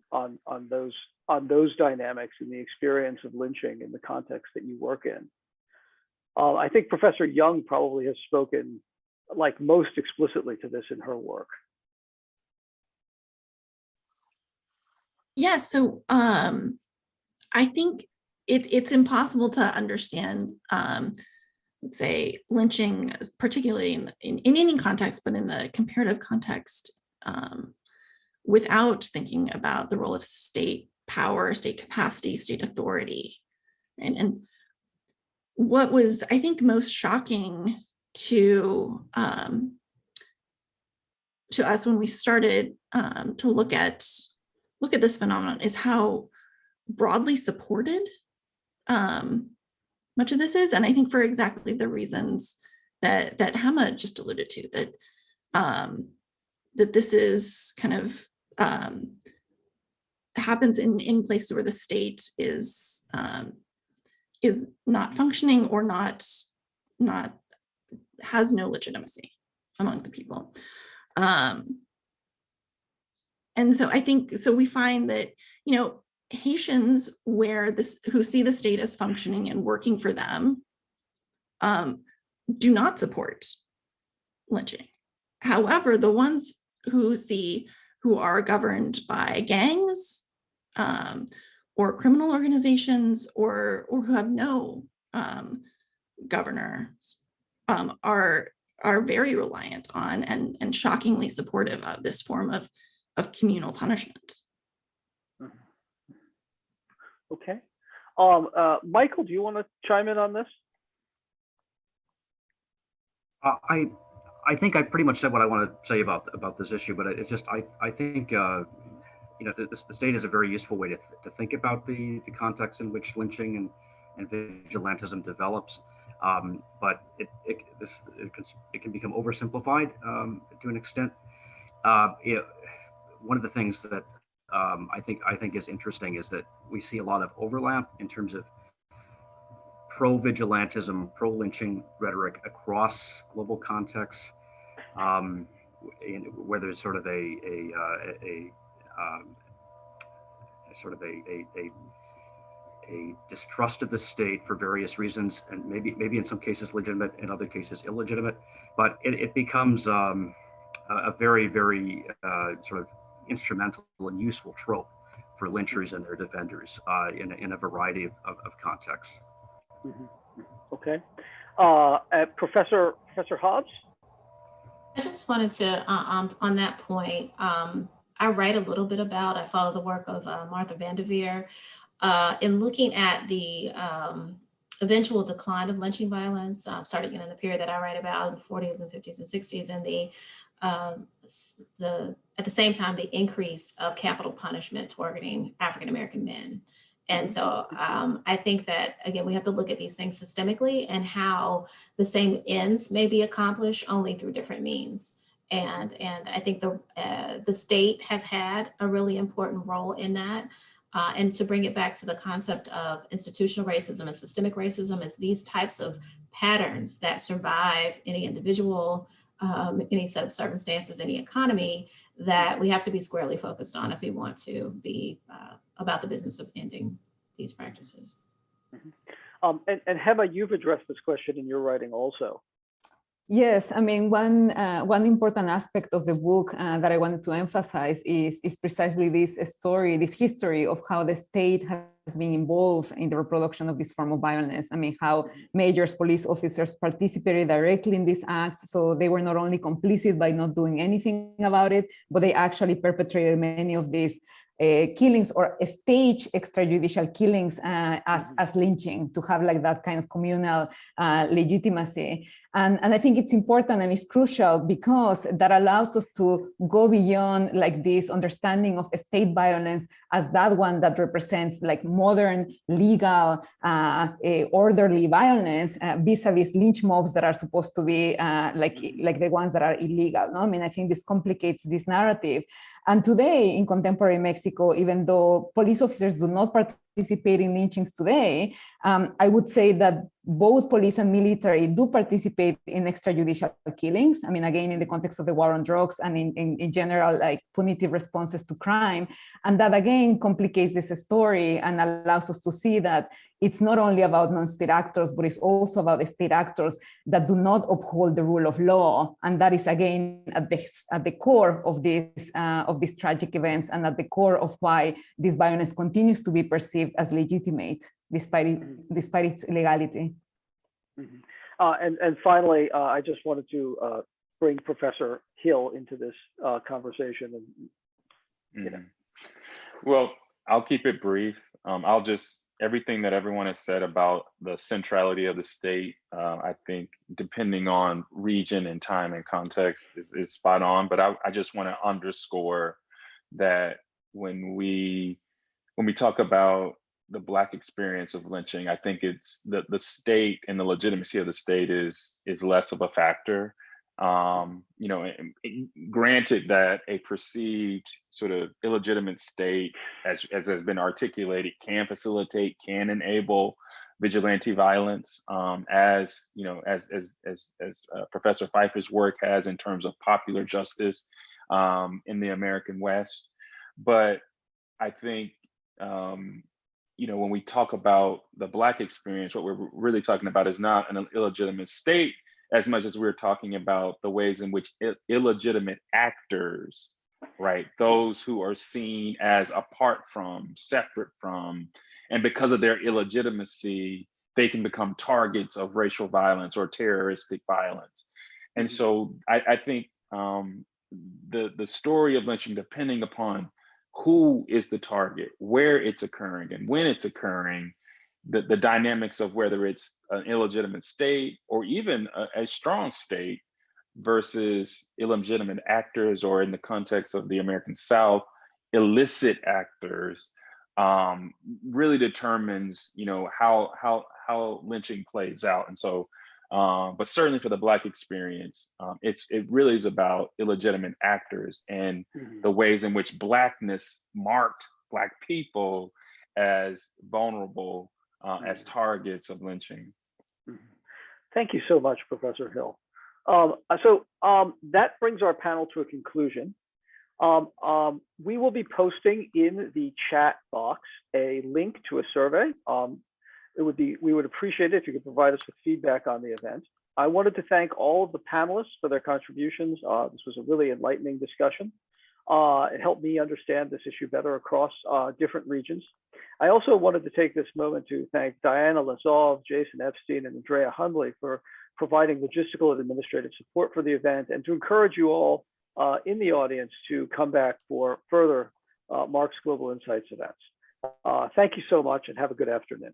those dynamics and the experience of lynching in the context that you work in. I think Professor Young probably has spoken like most explicitly to this in her work. Yeah, so I think it's impossible to understand, let's say, lynching, particularly in any context, but in the comparative context, without thinking about the role of state power, state capacity, state authority. And what was, I think, most shocking to us when we started to look at this phenomenon is how broadly supported much of this is. And I think for exactly the reasons that Hema just alluded to, that this is kind of happens in places where the state is not functioning or not has no legitimacy among the people. And so I think, so we find that, you know, Haitians who see the state as functioning and working for them do not support lynching. However, the ones who are governed by gangs or criminal organizations or who have no governors are very reliant on and shockingly supportive of this form of communal punishment. Okay. Michael, do you want to chime in on this? I think I pretty much said what I want to say about this issue, but it's just I think you know, the state is a very useful way to think about the context in which lynching and vigilantism develops, but it can become oversimplified to an extent. One of the things that I think is interesting is that we see a lot of overlap in terms of pro-vigilantism, pro-lynching rhetoric across global contexts, where there's sort of a distrust of the state for various reasons, and maybe in some cases legitimate, in other cases illegitimate, but it becomes a very, very sort of instrumental and useful trope for lynchers and their defenders in a variety of contexts. Mm-hmm. Okay. Professor Hobbs? I just wanted to, on that point, I write a little bit about, I follow the work of Martha Vanderveer in looking at the eventual decline of lynching violence, starting in the period that I write about in the 40s and 50s and 60s, and at the same time, the increase of capital punishment targeting African-American men. And so I think that, again, we have to look at these things systemically and how the same ends may be accomplished only through different means. And I think the state has had a really important role in that. And to bring it back to the concept of institutional racism and systemic racism, is these types of patterns that survive any individual, any set of circumstances, any economy, that we have to be squarely focused on if we want to be about the business of ending these practices. Mm-hmm. And Hema, you've addressed this question in your writing also. Yes, I mean, one important aspect of the book that I wanted to emphasize is precisely this story, this history of how the state has been involved in the reproduction of this form of violence. I mean, how majors, police officers participated directly in these acts. So they were not only complicit by not doing anything about it, but they actually perpetrated many of these killings or stage extrajudicial killings as lynching, to have like that kind of communal legitimacy. And I think it's important and it's crucial because that allows us to go beyond like this understanding of state violence as that one that represents like modern, legal, orderly violence vis-a-vis lynch mobs that are supposed to be like the ones that are illegal. No? I mean, I think this complicates this narrative. And today in contemporary Mexico, even though police officers do not participate in lynchings today, I would say that both police and military do participate in extrajudicial killings. I mean, again, in the context of the war on drugs and in general, like punitive responses to crime. And that again complicates this story and allows us to see that it's not only about non-state actors, but it's also about the state actors that do not uphold the rule of law. And that is again at the core of these tragic events and at the core of why this violence continues to be perceived as legitimate despite its illegality. And finally, I just wanted to bring Professor Hill into this conversation. And Well, I'll keep it brief. Everything that everyone has said about the centrality of the state, I think depending on region and time and context is spot on. But I just want to underscore that when we talk about the Black experience of lynching, I think it's the state and the legitimacy of the state is less of a factor. You know, granted that a perceived sort of illegitimate state, as has been articulated, can facilitate, can enable vigilante violence, as you know, as Professor Pfeiffer's work has in terms of popular justice in the American West. But I think you know, when we talk about the Black experience, what we're really talking about is not an illegitimate state as much as we're talking about the ways in which illegitimate actors, right, those who are seen as apart from, separate from, and because of their illegitimacy, they can become targets of racial violence or terroristic violence. And so I think the story of lynching, depending upon who is the target, where it's occurring, and when it's occurring, the dynamics of whether it's an illegitimate state or even a strong state versus illegitimate actors, or in the context of the American South, illicit actors, really determines, you know, how lynching plays out. And so, but certainly for the Black experience, it really is about illegitimate actors and the ways in which Blackness marked Black people as vulnerable, as targets of lynching. Thank you so much, Professor Hill. So that brings our panel to a conclusion. We will be posting in the chat box a link to a survey. We would appreciate it if you could provide us with feedback on the event. I wanted to thank all of the panelists for their contributions. This was a really enlightening discussion. It helped me understand this issue better across different regions. I also wanted to take this moment to thank Diana Lazov, Jason Epstein, and Andrea Hundley for providing logistical and administrative support for the event, and to encourage you all in the audience to come back for further Marxe Global Insights events. Thank you so much and have a good afternoon.